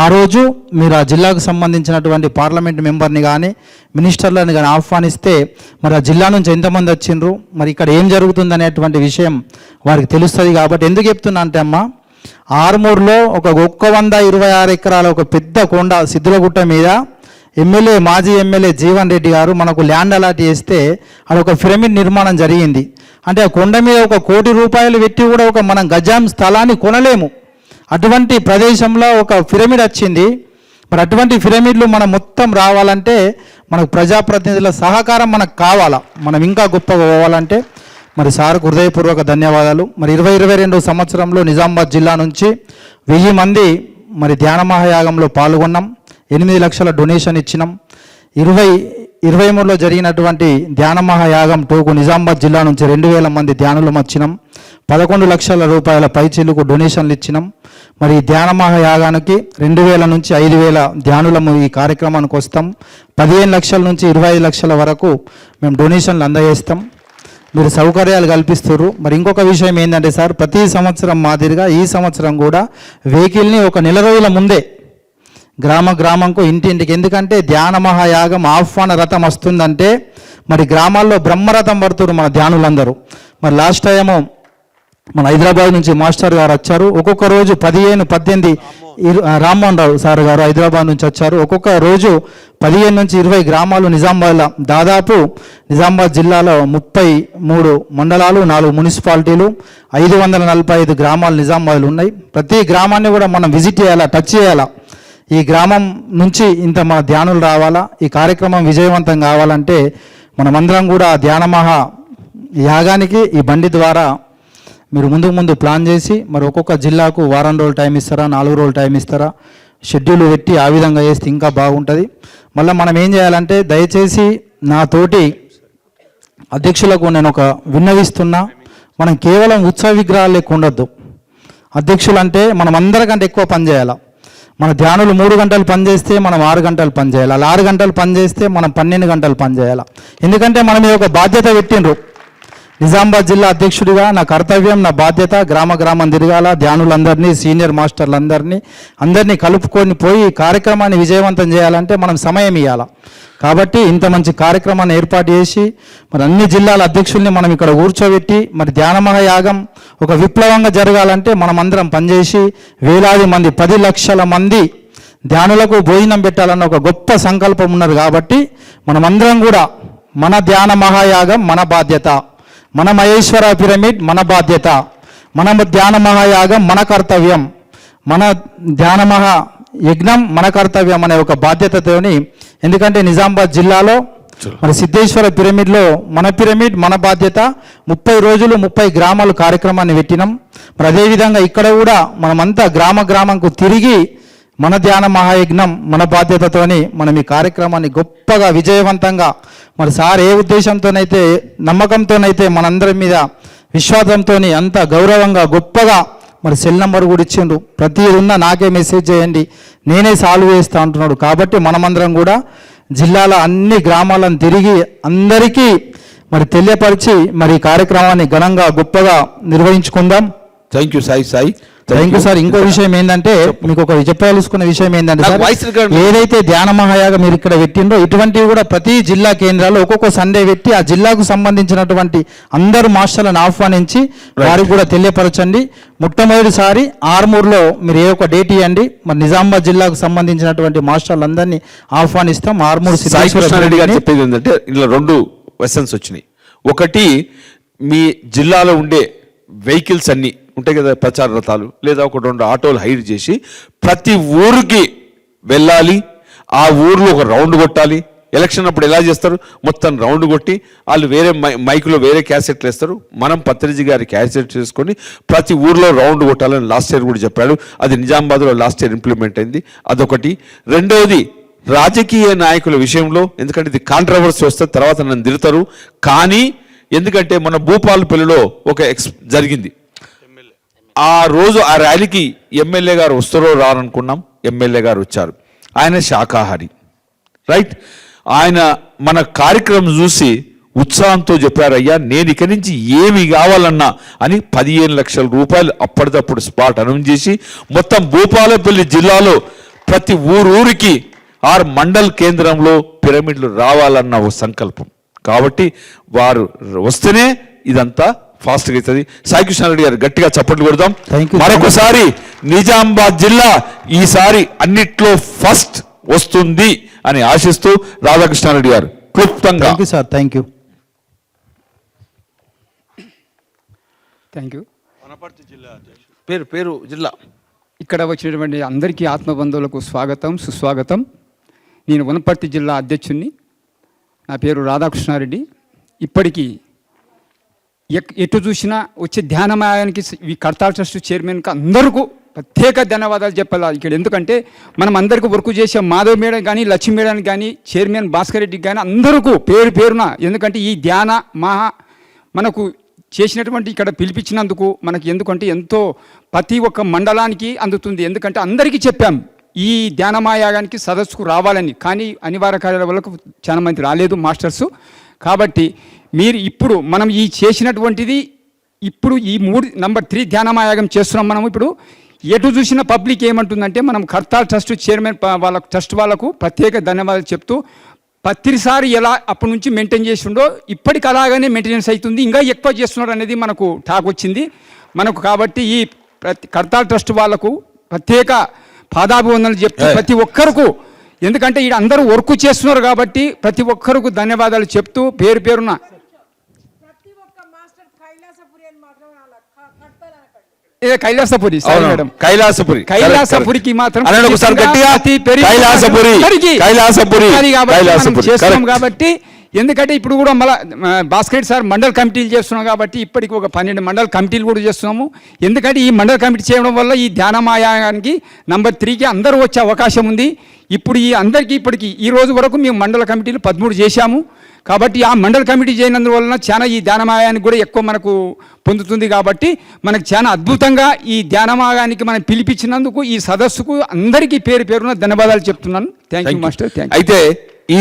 J: ఆ రోజు మీరు ఆ జిల్లాకు సంబంధించినటువంటి పార్లమెంట్ మెంబర్ని కానీ మినిస్టర్లను కానీ ఆహ్వానిస్తే మరి ఆ జిల్లా నుంచి ఎంతమంది వచ్చిండ్రు, మరి ఇక్కడ ఏం జరుగుతుంది అనేటువంటి విషయం వారికి తెలుస్తుంది. కాబట్టి ఎందుకు చెప్తున్నా అంటే అమ్మ, ఆర్మూర్లో ఒక 126 ఎకరాల ఒక పెద్ద కొండ సిద్ధులగుట్ట మీద మాజీ ఎమ్మెల్యే జీవన్ రెడ్డి గారు మనకు ల్యాండ్ అలాట్ చేస్తే అది ఒక పిరమిడ్ నిర్మాణం జరిగింది. అంటే ఆ కొండ మీద 1 కోటి రూపాయలు పెట్టి కూడా మనం గజం స్థలాన్ని కొనలేము. అటువంటి ప్రదేశంలో ఒక పిరమిడ్ వచ్చింది. మరి అటువంటి పిరమిడ్లు మనం మొత్తం రావాలంటే మనకు ప్రజాప్రతినిధుల సహకారం మనకు కావాలా, మనం ఇంకా గొప్పగా పోవాలంటే. మరి సార్కు హృదయపూర్వక ధన్యవాదాలు. మరి 2022 సంవత్సరంలో నిజామాబాద్ జిల్లా నుంచి 1000 మంది మరి ధ్యాన మహాయాగంలో పాల్గొన్నాం. 8 లక్షల డొనేషన్ ఇచ్చినాం. 2023లో జరిగినటువంటి ధ్యాన మహాయాగం టోకు నిజామాబాద్ జిల్లా నుంచి 2000 మంది ధ్యానులం వచ్చినాం. 11 లక్షల రూపాయల పైచిలుకు డొనేషన్లు ఇచ్చినాం. మరి ఈ ధ్యాన మహాయాగానికి 2000 నుంచి 5000 ధ్యానులము ఈ కార్యక్రమానికి వస్తాం. 15 లక్షల నుంచి 25 లక్షల వరకు మేము డొనేషన్లు అందజేస్తాం. మీరు సౌకర్యాలు కల్పిస్తారు. మరి ఇంకొక విషయం ఏంటంటే సార్, ప్రతి సంవత్సరం మాదిరిగా ఈ సంవత్సరం కూడా వెహికల్ని ఒక నెల రోజుల ముందే గ్రామంకు ఇంటింటికి, ఎందుకంటే ధ్యాన మహాయాగం ఆహ్వాన రథం వస్తుందంటే మరి గ్రామాల్లో బ్రహ్మరథం పడుతున్నారు మన ధ్యానులందరూ. మరి లాస్ట్ టైము మన హైదరాబాద్ నుంచి మాస్టర్ గారు వచ్చారు. ఒక్కొక్క రోజు 15, 18 రామ్మోహన్ రావు సార్ గారు హైదరాబాద్ నుంచి వచ్చారు. ఒక్కొక్క రోజు 15 నుంచి 20 గ్రామాలు నిజామాబాద్లో, దాదాపు నిజామాబాద్ జిల్లాలో 33 మండలాలు, 4 మున్సిపాలిటీలు, 545 గ్రామాలు నిజామాబాద్లో ఉన్నాయి. ప్రతి గ్రామాన్ని కూడా మనం విజిట్ చేయాలా, టచ్ చేయాలా. ఈ గ్రామం నుంచి ఇంత మన ధ్యానులు రావాలా, ఈ కార్యక్రమం విజయవంతం కావాలంటే మనమందరం కూడా ధ్యాన మహా యాగానికి ఈ బండి ద్వారా మీరు ముందు ప్లాన్ చేసి మరి ఒక్కొక్క జిల్లాకు వారం రోజులు టైం ఇస్తారా, 4 రోజులు టైం ఇస్తారా, షెడ్యూల్ పెట్టి ఆ విధంగా చేస్తే ఇంకా బాగుంటుంది. మళ్ళీ మనం ఏం చేయాలంటే, దయచేసి నా తోటి అధ్యక్షులకు నేను ఒక విన్నవిస్తున్నా, మనం కేవలం ఉత్సవ విగ్రహాలు లెక్క ఉండొద్దు. అధ్యక్షులు అంటే మనం అందరికంటే ఎక్కువ పని చేయాలి. మన ధ్యానులు 3 గంటలు పనిచేస్తే మనం 6 గంటలు పనిచేయాలి, అలా 6 గంటలు పనిచేస్తే మనం 12 గంటలు పనిచేయాలి. ఎందుకంటే మనం ఈ ఒక బాధ్యత పెట్టిండ్రు. నిజామాబాద్ జిల్లా అధ్యక్షుడిగా నా కర్తవ్యం, నా బాధ్యత గ్రామం తిరగాల, ధ్యానులందరినీ, సీనియర్ మాస్టర్లందరినీ కలుపుకొని పోయి ఈ కార్యక్రమాన్ని విజయవంతం చేయాలంటే మనం సమయం ఇవ్వాలి. కాబట్టి ఇంత మంచి కార్యక్రమాన్ని ఏర్పాటు చేసి మరి అన్ని జిల్లాల అధ్యక్షుల్ని మనం ఇక్కడ కూర్చోబెట్టి మరి ధ్యాన మహాయాగం ఒక విప్లవంగా జరగాలంటే మనం అందరం పనిచేసి వేలాది మంది, 10 లక్షల మంది ధ్యానులకు భోజనం పెట్టాలన్న ఒక గొప్ప సంకల్పం ఉన్నారు. కాబట్టి మనమందరం కూడా మన ధ్యాన మహాయాగం మన బాధ్యత, మన మహేశ్వర పిరమిడ్ మన బాధ్యత, మన ధ్యాన మహాయాగం మన కర్తవ్యం, మన ధ్యాన మహా యజ్ఞం మన కర్తవ్యం అనే ఒక బాధ్యతతోని, ఎందుకంటే నిజామాబాద్ జిల్లాలో మరి సిద్ధేశ్వర పిరమిడ్లో మన పిరమిడ్ మన బాధ్యత 30 రోజులు 30 గ్రామాలు కార్యక్రమాన్ని పెట్టినాం. మరి అదేవిధంగా ఇక్కడ కూడా మనమంతా గ్రామంకు తిరిగి మన ధ్యాన మహాయజ్ఞం మన బాధ్యతతోని మనం ఈ కార్యక్రమాన్ని గొప్పగా విజయవంతంగా మరి సార్ ఏ ఉద్దేశంతోనైతే నమ్మకంతోనైతే మనందరి మీద విశ్వాసంతో అంత గౌరవంగా గొప్పగా మరి సెల్ నెంబర్ కూడా ఇచ్చిండ్రు, ప్రతి ఉన్న నాకే మెసేజ్ చేయండి నేనే సాల్వ్ చేస్తా అంటున్నాడు. కాబట్టి మనమందరం కూడా జిల్లాల అన్ని గ్రామాలను తిరిగి అందరికీ మరి తెలియపరిచి మరి ఈ కార్యక్రమాన్ని ఘనంగా గొప్పగా నిర్వహించుకుందాం.
B: Thank you Sai.
J: Thank you sir. ఇంకో విషయం ఏంటంటే, మీకు ఒక చెప్పాల్సుకున్న విషయం ఏంటంటే సార్, ఏదైతే ధ్యాన మహాయాగం మీరు ఇక్కడ పెట్టిండ్రో ఇటువంటివి కూడా ప్రతి జిల్లా కేంద్రాల్లో ఒక్కొక్క సండే పెట్టి ఆ జిల్లాకు సంబంధించినటువంటి అందరు మాస్టర్లను ఆహ్వానించి వారికి కూడా తెలియపరచండి. మొట్టమొదటిసారి ఆర్మూర్లో మీరు ఏ ఒక డేట్ ఇవ్వండి, మరి నిజామాబాద్ జిల్లాకు సంబంధించినటువంటి మాస్టర్లందరినీ ఆహ్వానిస్తాం. ఆర్మూర్
B: రెడ్డి గారు చెప్పేది ఏంటంటే, ఇలా 2 క్వశ్చన్స్ వచ్చినాయి. ఒకటి, మీ జిల్లాలో ఉండే వెహికల్స్ అన్నీ ఉంటాయి కదా, ప్రచార రథాలు లేదా 1-2 ఆటోలు హైర్ చేసి ప్రతి ఊరికి వెళ్ళాలి, ఆ ఊర్లో ఒక రౌండ్ కొట్టాలి, ఎలక్షన్ అప్పుడు ఎలా చేస్తారు, మొత్తం రౌండ్ కొట్టి వాళ్ళు వేరే మైకులో వేరే క్యాసెట్లు వేస్తారు. మనం పత్రిజీ గారి క్యాసెట్ చేసుకొని ప్రతి ఊర్లో రౌండ్ కొట్టాలని లాస్ట్ ఇయర్ కూడా చెప్పాడు. అది నిజామాబాద్లో లాస్ట్ ఇయర్ ఇంప్లిమెంట్ అయింది. అదొకటి. రెండవది రాజకీయ నాయకుల విషయంలో, ఎందుకంటే ఇది కాంట్రవర్సీ వస్తే తర్వాత నన్ను తిడతారు, కానీ ఎందుకంటే మన భూపాలపల్లిలో ఒక జరిగింది. ఆ రోజు ఆ ర్యాలీకి ఎమ్మెల్యే గారు వస్తారో రారనుకున్నాం. ఎమ్మెల్యే గారు వచ్చారు. ఆయన శాకాహారి, రైట్. ఆయన మన కార్యక్రమం చూసి ఉత్సాహంతో చెప్పారు, అయ్యా నేను ఇక్కడి నుంచి ఏమి కావాలన్నా అని 15 లక్షల రూపాయలు అప్పటిదప్పుడు స్పాట్ అనౌన్స్ చేసి మొత్తం భూపాలపల్లి జిల్లాలో ప్రతి ఊరికి 6 మండల్ కేంద్రంలో పిరమిడ్లు రావాలన్న ఒక సంకల్పం. కాబట్టి వారు వస్తేనే ఇదంతా ఫాస్ట్గా అవుతుంది. సాయికృష్ణారెడ్డి గారు గట్టిగా చప్పట్లు కొడదాం. మరొకసారి నిజామాబాద్ జిల్లా ఈసారి అన్నిట్లో ఫస్ట్ వస్తుంది అని ఆశిస్తూ రాధాకృష్ణారెడ్డి గారు క్లుప్తంగా.
J: Sir thank you.
B: పేరు జిల్లా.
K: ఇక్కడ వచ్చినటువంటి అందరికీ ఆత్మబంధువులకు స్వాగతం, సుస్వాగతం. నేను వనపర్తి జిల్లా అధ్యక్షుడిని. నా పేరు రాధాకృష్ణారెడ్డి. ఇప్పటికీ ఎటు చూసినా వచ్చే ధ్యానమయానికి ఈ కర్తాల్ ట్రస్ట్ చైర్మన్కి అందరికీ ప్రత్యేక ధన్యవాదాలు చెప్పాలి ఇక్కడ. ఎందుకంటే మనం అందరికీ వర్క్ చేసే మాధవ్ మేడం కానీ, లక్ష్మీ మేడం కానీ, చైర్మన్ భాస్కర్ రెడ్డికి కానీ అందరికీ పేరున, ఎందుకంటే ఈ ధ్యాన మనకు చేసినటువంటి ఇక్కడ పిలిపించినందుకు మనకి, ఎందుకంటే ఎంతో ప్రతి ఒక్క మండలానికి అందుతుంది. ఎందుకంటే అందరికీ చెప్పాం ఈ ధ్యానమాయాగానికి సదస్సుకు రావాలని, కానీ అనివార్య కార్యాల వల్ల చాలా మంది రాలేదు మాస్టర్స్. కాబట్టి మీరు ఇప్పుడు మనం ఈ చేసినటువంటిది ఇప్పుడు ఈ 3 ధ్యానమాయాగం చేస్తున్నాం. మనం ఇప్పుడు ఎటు చూసిన పబ్లిక్ ఏమంటుందంటే మనం కర్తాల్ ట్రస్ట్ చైర్మన్ వాళ్ళ ట్రస్ట్ వాళ్ళకు ప్రత్యేక ధన్యవాదాలు చెప్తూ, ప్రతిసారి ఎలా అప్పటి నుంచి మెయింటైన్ చేస్తుండో ఇప్పటికి అలాగనే మెయింటెనెన్స్ అవుతుంది, ఇంకా ఎక్కువ చేస్తున్నారు అనేది మనకు టాక్ వచ్చింది మనకు. కాబట్టి ఈ కర్తాల్ ట్రస్ట్ వాళ్ళకు ప్రత్యేక పాదాభివందనలు చెప్తూ ప్రతి ఒక్కరికి, ఎందుకంటే ఇక్కడ అందరూ వర్క్ చేస్తున్నారు కాబట్టి ప్రతి ఒక్కరికి ధన్యవాదాలు చెప్తూ పేరున కైలాసపురికి మాత్రం చేస్తున్నాం. కాబట్టి ఎందుకంటే ఇప్పుడు కూడా మళ్ళీ భాస్కర్ సార్ మండల్ కమిటీలు చేస్తున్నాం కాబట్టి ఇప్పటికి ఒక 12 మండల్ కమిటీలు కూడా చేస్తున్నాము. ఎందుకంటే ఈ మండల్ కమిటీ చేయడం వల్ల ఈ ధ్యానమాయానికి నంబర్ 3కి అందరూ వచ్చే అవకాశం ఉంది. ఇప్పుడు ఈ అందరికీ ఇప్పటికి ఈ రోజు వరకు మేము మండల కమిటీలు 13 చేశాము. కాబట్టి ఆ మండల కమిటీ చేయనందువలన చాలా ఈ ధ్యానమాయానికి కూడా ఎక్కువ మనకు పొందుతుంది. కాబట్టి మనకు చాలా అద్భుతంగా ఈ ధ్యానమాయానికి మనం పిలిపించినందుకు ఈ సదస్సుకు అందరికీ పేరున ధన్యవాదాలు చెప్తున్నాను. Thank you master.
B: అయితే ఈ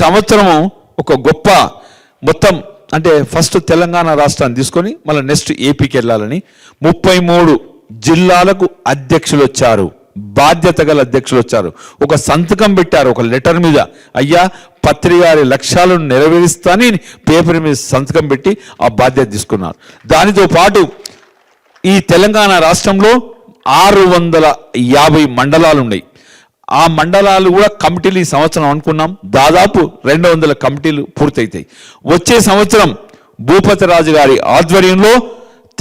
B: సంవత్సరము ఒక గొప్ప మొత్తం అంటే ఫస్ట్ తెలంగాణ రాష్ట్రాన్ని తీసుకొని మళ్ళీ నెక్స్ట్ ఏపీకి వెళ్ళాలని 33 జిల్లాలకు అధ్యక్షులు వచ్చారు, బాధ్యత గల అధ్యక్షులు వచ్చారు. ఒక సంతకం పెట్టారు ఒక లెటర్ మీద, అయ్యా పత్రిగారి లక్ష్యాలను నెరవేరుస్తానని పేపర్ మీద సంతకం పెట్టి ఆ బాధ్యత తీసుకున్నారు. దానితో పాటు ఈ తెలంగాణ రాష్ట్రంలో 650 మండలాలు ఉన్నాయి. ఆ మండలాలు కూడా కమిటీలు ఈ సంవత్సరం అనుకున్నాం దాదాపు 200 కమిటీలు పూర్తయితాయి. వచ్చే సంవత్సరం భూపతి రాజు గారి ఆధ్వర్యంలో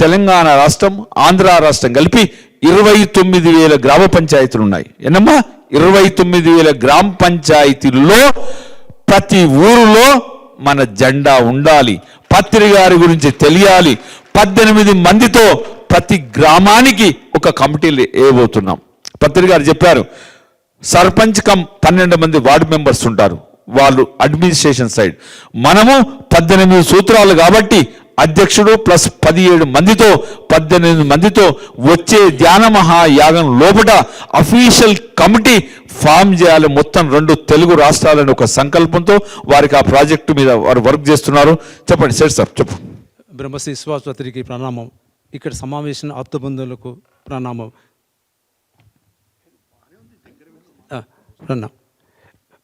B: తెలంగాణ రాష్ట్రం, ఆంధ్ర రాష్ట్రం కలిపి 29,000 గ్రామ పంచాయతీలు ఉన్నాయి. ఎన్నమ్మా 29,000 గ్రామ పంచాయతీల్లో ప్రతి ఊరిలో మన జెండా ఉండాలి, పత్రి గారి గురించి తెలియాలి. 18 మందితో ప్రతి గ్రామానికి ఒక కమిటీలు వేయబోతున్నాం. పత్రి గారు చెప్పారు సర్పంచ్ కమ్ 12 మంది వార్డు మెంబర్స్ ఉంటారు, వాళ్ళు అడ్మినిస్ట్రేషన్ సైడ్. మనము 18 సూత్రాలు కాబట్టి అధ్యక్షుడు ప్లస్ 17 మందితో 18 మందితో వచ్చే ధ్యాన మహాయాగం లోపల అఫీషియల్ కమిటీ ఫామ్ చేయాలి. మొత్తం 2 తెలుగు రాష్ట్రాలని ఒక సంకల్పంతో వారికి ఆ ప్రాజెక్టు మీద వారు వర్క్ చేస్తున్నారు. చెప్పండి సార్. చెప్పు.
L: బ్రహ్మశ్రీ విశ్వాసపత్రికి ప్రణామం. ఇక్కడ సమావేశం ఆప్తబంధువులకు ప్రణామం.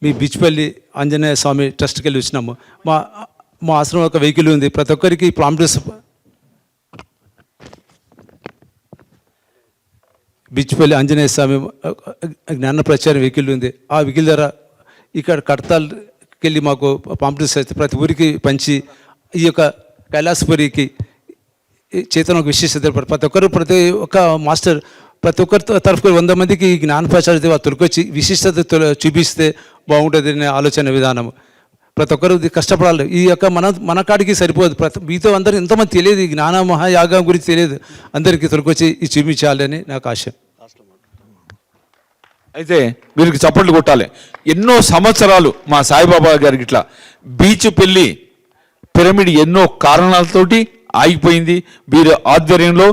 L: మీ బిచ్పల్లి ఆంజనేయ స్వామి ట్రస్ట్కి వెళ్ళి వచ్చినాము. మా ఆశ్రమం ఒక వెహికల్ ఉంది, ప్రతి ఒక్కరికి ప్రాంప్టర్స్ బిచ్పల్లి ఆంజనేయ స్వామి జ్ఞాన ప్రచారం వెహికల్ ఉంది. ఆ వెహికల్ ద్వారా ఇక్కడ కడతాల్కి వెళ్ళి మాకు ప్రాంప్టర్స్ అయితే ప్రతి ఊరికి పంచి ఈ యొక్క కైలాసపురికి చేతన ఒక విశేషత ప్రతి ఒక్క మాస్టర్ ప్రతి ఒక్కరి తరఫు 100 మందికి ఈ జ్ఞాన ప్రచారిత తొలికొచ్చి విశిష్టత చూపిస్తే బాగుంటుంది అనే ఆలోచన విధానం. ప్రతి ఒక్కరు కష్టపడాలి. ఈ యొక్క మన కాడికి సరిపోదు. మీతో అందరూ ఎంతమంది తెలియదు, ఈ జ్ఞాన మహాయాగం గురించి తెలియదు. అందరికీ తొలికొచ్చి ఇది చూపించాలని నాకు ఆశ.
B: అయితే వీరికి చప్పట్లు కొట్టాలి. ఎన్నో సంవత్సరాలు మా సాయిబాబా గారికి ఇట్లా బీచ్ పెళ్ళి పిరమిడ్ ఎన్నో కారణాలతోటి ఆగిపోయింది. వీరి ఆధ్వర్యంలో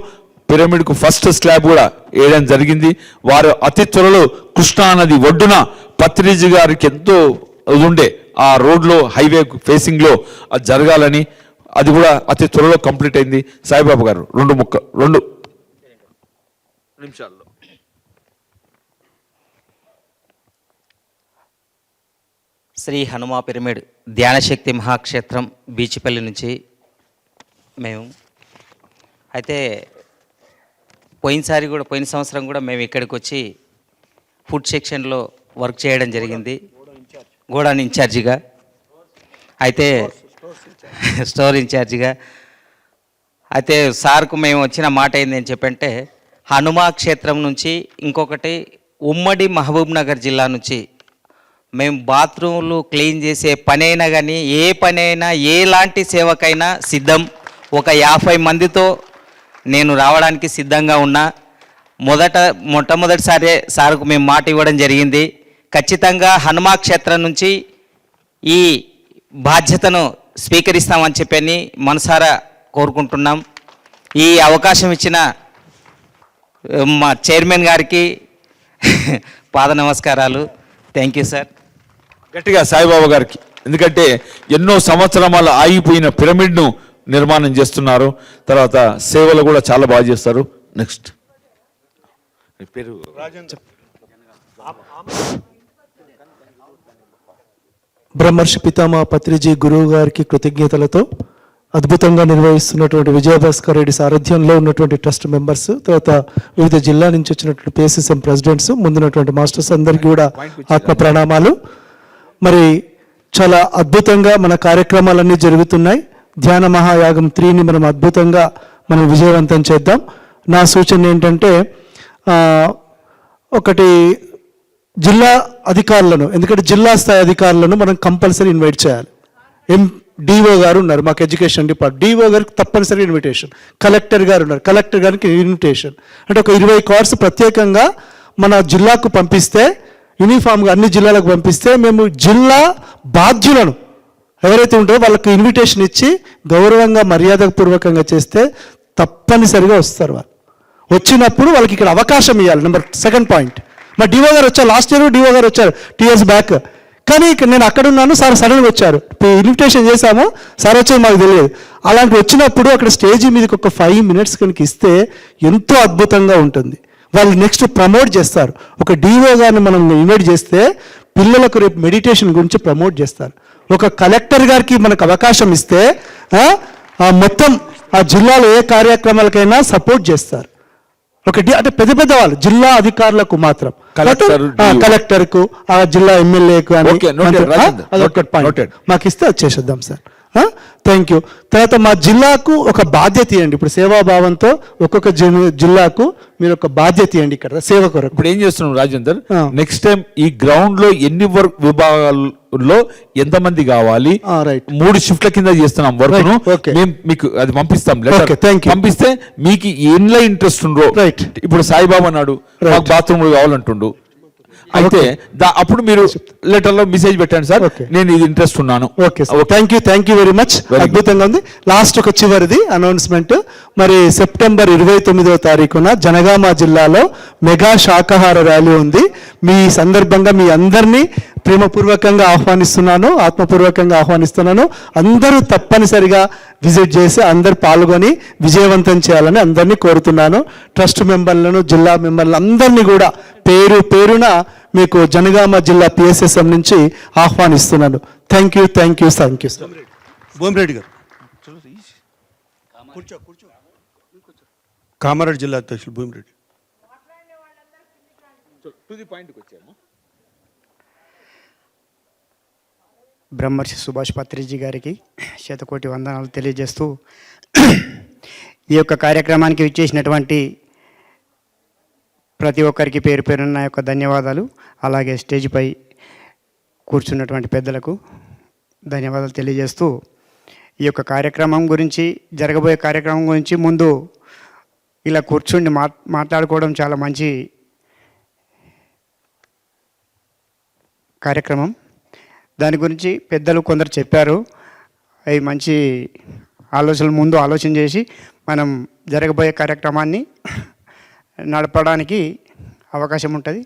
B: పిరమిడ్కు ఫస్ట్ స్లాబ్ కూడా వేయడం జరిగింది. వారు అతి త్వరలో కృష్ణానది ఒడ్డున పత్రిజీ గారికి ఎంతో ఉండే ఆ రోడ్లో హైవే ఫేసింగ్లో అది జరగాలని, అది కూడా అతి త్వరలో కంప్లీట్ అయింది. సాయిబాబా గారు 2 నిమిషాల్లో.
M: శ్రీ హనుమా పిరమిడ్ ధ్యానశక్తి మహాక్షేత్రం బీచ్పల్లి నుంచి మేము అయితే పోయిన సంవత్సరం కూడా మేము ఇక్కడికి వచ్చి ఫుడ్ సెక్షన్లో వర్క్ చేయడం జరిగింది, గోడాన్ ఇన్ఛార్జిగా, అయితే స్టోర్ ఇన్ఛార్జిగా. అయితే సార్కు మేము వచ్చిన మాట ఏంది అని చెప్పంటే, హనుమా క్షేత్రం నుంచి ఇంకొకటి ఉమ్మడి మహబూబ్ నగర్ జిల్లా నుంచి మేము బాత్రూమ్లు క్లీన్ చేసే పనైనా కానీ ఏ పనైనా ఎలాంటి సేవకైనా సిద్ధం. ఒక 50 మందితో నేను రావడానికి సిద్ధంగా ఉన్నా. మొట్టమొదటిసారి సార్కు మేము మాట ఇవ్వడం జరిగింది. ఖచ్చితంగా హనుమా క్షేత్రం నుంచి ఈ బాధ్యతను స్వీకరిస్తామని చెప్పని మనసారా కోరుకుంటున్నాం. ఈ అవకాశం ఇచ్చిన మా చైర్మన్ గారికి పాద నమస్కారాలు. Thank you sir.
B: గట్టిగా సాయిబాబా గారికి, ఎందుకంటే ఎన్నో సంవత్సరాల ఆగిపోయిన పిరమిడ్ను నిర్మాణం చేస్తున్నారు. తర్వాత సేవలు కూడా చాలా బాగా చేస్తారు. నెక్స్ట్ పేరు
J: బ్రహ్మర్షి పితామహ పత్రిజీ గురువు గారికి కృతజ్ఞతలతో అద్భుతంగా నిర్వహిస్తున్నటువంటి విజయభాస్కర్ రెడ్డి సారథ్యంలో ఉన్నటువంటి ట్రస్ట్ మెంబర్స్, తర్వాత వివిధ జిల్లా నుంచి వచ్చినటువంటి పిఎస్ఎస్ఎం ప్రెసిడెంట్స్, ముందున్నటువంటి మాస్టర్స్ అందరికీ కూడా ఆత్మ ప్రణామాలు. మరి చాలా అద్భుతంగా మన కార్యక్రమాలన్నీ జరుగుతున్నాయి. ధ్యాన మహాయాగం 3ని మనం అద్భుతంగా మనం విజయవంతం చేద్దాం. నా సూచన ఏంటంటే, ఒకటి జిల్లా అధికారులను, ఎందుకంటే జిల్లా స్థాయి అధికారులను మనం కంపల్సరీ ఇన్వైట్ చేయాలి. డిఓ గారు ఉన్నారు మాకు ఎడ్యుకేషన్ డిపార్ట్మెంట్, డిఓ గారికి తప్పనిసరి ఇన్విటేషన్. కలెక్టర్ గారు ఉన్నారు, కలెక్టర్ గారికి ఇన్విటేషన్. అంటే ఒక 20 కార్స్ ప్రత్యేకంగా మన జిల్లాకు పంపిస్తే, యూనిఫామ్గా అన్ని జిల్లాలకు పంపిస్తే, మేము జిల్లా బాధ్యులను ఎవరైతే ఉంటారో వాళ్ళకి ఇన్విటేషన్ ఇచ్చి గౌరవంగా మర్యాదపూర్వకంగా చేస్తే తప్పనిసరిగా వస్తారు. వాళ్ళు వచ్చినప్పుడు వాళ్ళకి ఇక్కడ అవకాశం ఇవ్వాలి. సెకండ్ పాయింట్, మా డిఓ గారు వచ్చారు, లాస్ట్ ఇయర్ డిఓ గారు వచ్చారు 2 years బ్యాక్. కానీ ఇక్కడ నేను అక్కడ ఉన్నాను, సార్ సడన్గా వచ్చారు, ఇన్విటేషన్ చేశాము, సార్ వచ్చేది మాకు తెలియదు. అలాంటి వచ్చినప్పుడు అక్కడ స్టేజీ మీదకి ఒక 5 minutes కనుక ఇస్తే ఎంతో అద్భుతంగా ఉంటుంది. వాళ్ళు నెక్స్ట్ ప్రమోట్ చేస్తారు. ఒక డిఓ గారిని మనం ఇన్వైట్ చేస్తే పిల్లలకు రేపు మెడిటేషన్ గురించి ప్రమోట్ చేస్తారు. ఒక కలెక్టర్ గారికి మనకు అవకాశం ఇస్తే మొత్తం ఆ జిల్లాలో ఏ కార్యక్రమాలకైనా సపోర్ట్ చేస్తారు. అంటే పెద్ద పెద్ద వాళ్ళు జిల్లా అధికారులకు మాత్రం, కలెక్టర్కు, ఆ జిల్లా ఎమ్మెల్యేకు అదొకటి పాయింట్ మాకు ఇస్తే అది చేసేద్దాం సార్. Thank you. తర్వాత మా జిల్లాకు ఒక బాధ్యత ఇవ్వండి. ఇప్పుడు సేవాభావంతో ఒక్కొక్క జిల్లాకు మీరు ఒక బాధ్యత ఇవ్వండి ఇక్కడ సేవ కొరకు.
B: ఇప్పుడు ఏం చేస్తున్నాం రాజేందర్, నెక్స్ట్ టైం ఈ గ్రౌండ్ లో ఎన్ని వర్క్ విభాగాల్లో ఎంతమంది కావాలి, 3 షిఫ్ట్ల కింద చేస్తున్నాం వర్క్. మేము మీకు అది పంపిస్తాం, పంపిస్తే మీకు ఎన్లో ఇంట్రెస్ట్ ఉందో. ఇప్పుడు సాయిబాబా అన్నాడు మాకు బాత్రూమ్ కావాలంటుండు, అయితే అప్పుడు మీరు లెటర్లో మెసేజ్ పెట్టండి సార్, నేను ఇది ఇంట్రెస్ట్ ఉన్నాను.
J: Okay, thank you very much. అద్భుతంగా ఉంది. లాస్ట్ ఒక చివరిది అనౌన్స్మెంట్. మరి సెప్టెంబర్ 29వ తారీఖున జనగామ జిల్లాలో మెగా శాకాహార ర్యాలీ ఉంది. మీ సందర్భంగా మీ అందరినీ ప్రేమపూర్వకంగా ఆహ్వానిస్తున్నాను, ఆత్మపూర్వకంగా ఆహ్వానిస్తున్నాను. అందరూ తప్పనిసరిగా విజిట్ చేసి అందరు పాల్గొని విజయవంతం చేయాలని అందరినీ కోరుతున్నాను. ట్రస్ట్ మెంబర్లను, జిల్లా మెంబర్లు అందరినీ కూడా పేరు పేరున మీకు జనగామ జిల్లా పిఎస్ఎస్ఎం నుంచి ఆహ్వానిస్తున్నాను. Thank you sir.
D: భూమిరెడ్డి గారు, కామారెడ్డి జిల్లా అధ్యక్షులు భూమిరెడ్డి.
N: బ్రహ్మర్షి సుభాష్ పత్రిజీ గారికి శతకోటి వందనాలు తెలియజేస్తూ, ఈ యొక్క కార్యక్రమానికి విచ్చేసినటువంటి ప్రతి ఒక్కరికి పేరు పేరున నా యొక్క ధన్యవాదాలు. అలాగే స్టేజ్పై కూర్చున్నటువంటి పెద్దలకు ధన్యవాదాలు తెలియజేస్తూ ఈ యొక్క కార్యక్రమం గురించి, జరగబోయే కార్యక్రమం గురించి ముందు ఇలా కూర్చుండి మాట్లాడుకోవడం చాలా మంచి కార్యక్రమం. దాని గురించి పెద్దలు కొందరు చెప్పారు. అవి మంచి ఆలోచనలు ముందు ఆలోచన చేసి మనం జరగబోయే కార్యక్రమాన్ని నడపడానికి అవకాశం ఉంటుంది.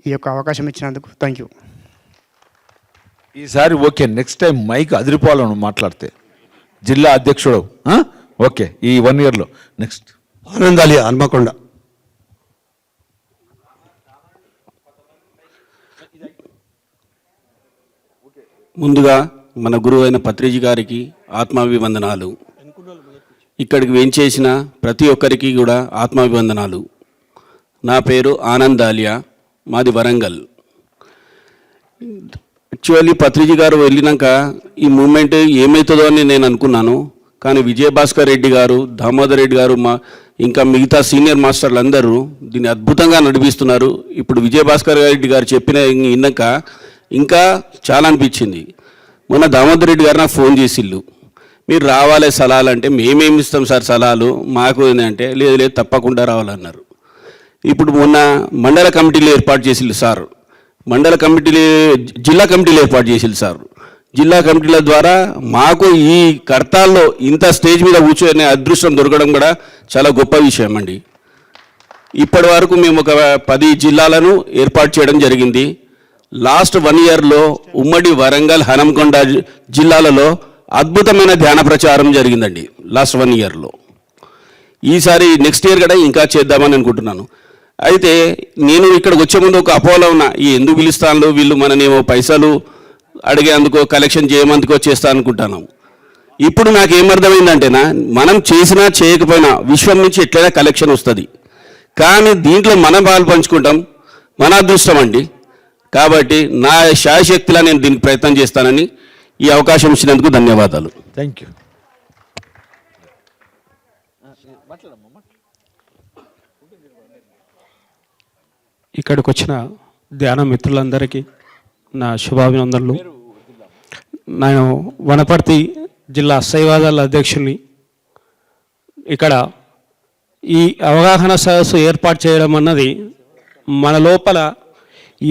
N: ఈ యొక్క అవకాశం ఇచ్చినందుకు థ్యాంక్ యూ.
B: ఈసారి ఓకే, నెక్స్ట్ టైం మైక్ అదిరిపోవాలను మాట్లాడితే జిల్లా అధ్యక్షుడు. ఓకే, ఈ 1 yearలో నెక్స్ట్
D: ఆనందాలి హన్మకొండ.
I: ముందుగా మన గురువు అయిన పత్రిజీ గారికి ఆత్మాభివందనాలు. ఇక్కడికి వేంచేసిన ప్రతి ఒక్కరికి కూడా ఆత్మాభివందనాలు. నా పేరు ఆనంద్ ఆలియా, మాది వరంగల్. యాక్చువల్లీ పత్రిజీ గారు వెళ్ళినాక ఈ మూమెంట్ ఏమవుతుందో అని నేను అనుకున్నాను. కానీ విజయభాస్కర్ రెడ్డి గారు, దామోదర్ రెడ్డి గారు, ఇంకా మిగతా సీనియర్ మాస్టర్లు అందరూ దీన్ని అద్భుతంగా నడిపిస్తున్నారు. ఇప్పుడు విజయభాస్కర్ రెడ్డి గారు చెప్పిన విన్నాక ఇంకా చాలా అనిపించింది. మొన్న దామోదర్ రెడ్డి గారు నాకు ఫోన్ చేసిళ్ళు, మీరు రావాలి సలహాలు అంటే, మేమేమి ఇస్తాం సార్ సలహాలు, మాకు ఏంటంటే లేదు లేదు తప్పకుండా రావాలన్నారు. ఇప్పుడు మొన్న మండల కమిటీలు ఏర్పాటు చేసిళ్ళు సార్, మండల కమిటీలు, జిల్లా కమిటీలు ఏర్పాటు చేసిళ్ళు సార్. జిల్లా కమిటీల ద్వారా మాకు ఈ కర్తాల్లో ఇంత స్టేజ్ మీద కూర్చొనే అదృష్టం దొరకడం కూడా చాలా గొప్ప విషయం అండి. ఇప్పటి వరకు మేము ఒక 10 జిల్లాలను ఏర్పాటు చేయడం జరిగింది. లాస్ట్ 1 yearలో ఉమ్మడి వరంగల్, హనంకొండ జిల్లాలలో అద్భుతమైన ధ్యాన ప్రచారం జరిగిందండి లాస్ట్ 1 yearలో. ఈసారి నెక్స్ట్ ఇయర్ కూడా ఇంకా చేద్దామని అనుకుంటున్నాను. అయితే నేను ఇక్కడికి వచ్చే ముందు ఒక అపోలో ఉన్నా, ఈ ఎందుకు పిలుస్తాను వీళ్ళు మననేమో పైసలు అడిగేందుకో కలెక్షన్ చేయమందుకో చేస్తా అనుకుంటున్నాం. ఇప్పుడు నాకు ఏమర్థమైందంటేనా, మనం చేసినా చేయకపోయినా విశ్వం నుంచి ఎట్లయినా కలెక్షన్ వస్తుంది. కానీ దీంట్లో మనం పాలు పంచుకుంటాం, మన అదృష్టం అండి. కాబట్టి నా శాయశక్తిలా నేను దీనికి ప్రయత్నం చేస్తానని ఈ అవకాశం ఇచ్చినందుకు ధన్యవాదాలు.
B: Thank you.
O: ఇక్కడికి వచ్చిన ధ్యాన మిత్రులందరికీ నా శుభాభినందనలు. నేను వనపర్తి జిల్లా శైవాదాల అధ్యక్షుని. ఇక్కడ ఈ అవగాహన సదస్సు ఏర్పాటు చేయడం అన్నది మన లోపల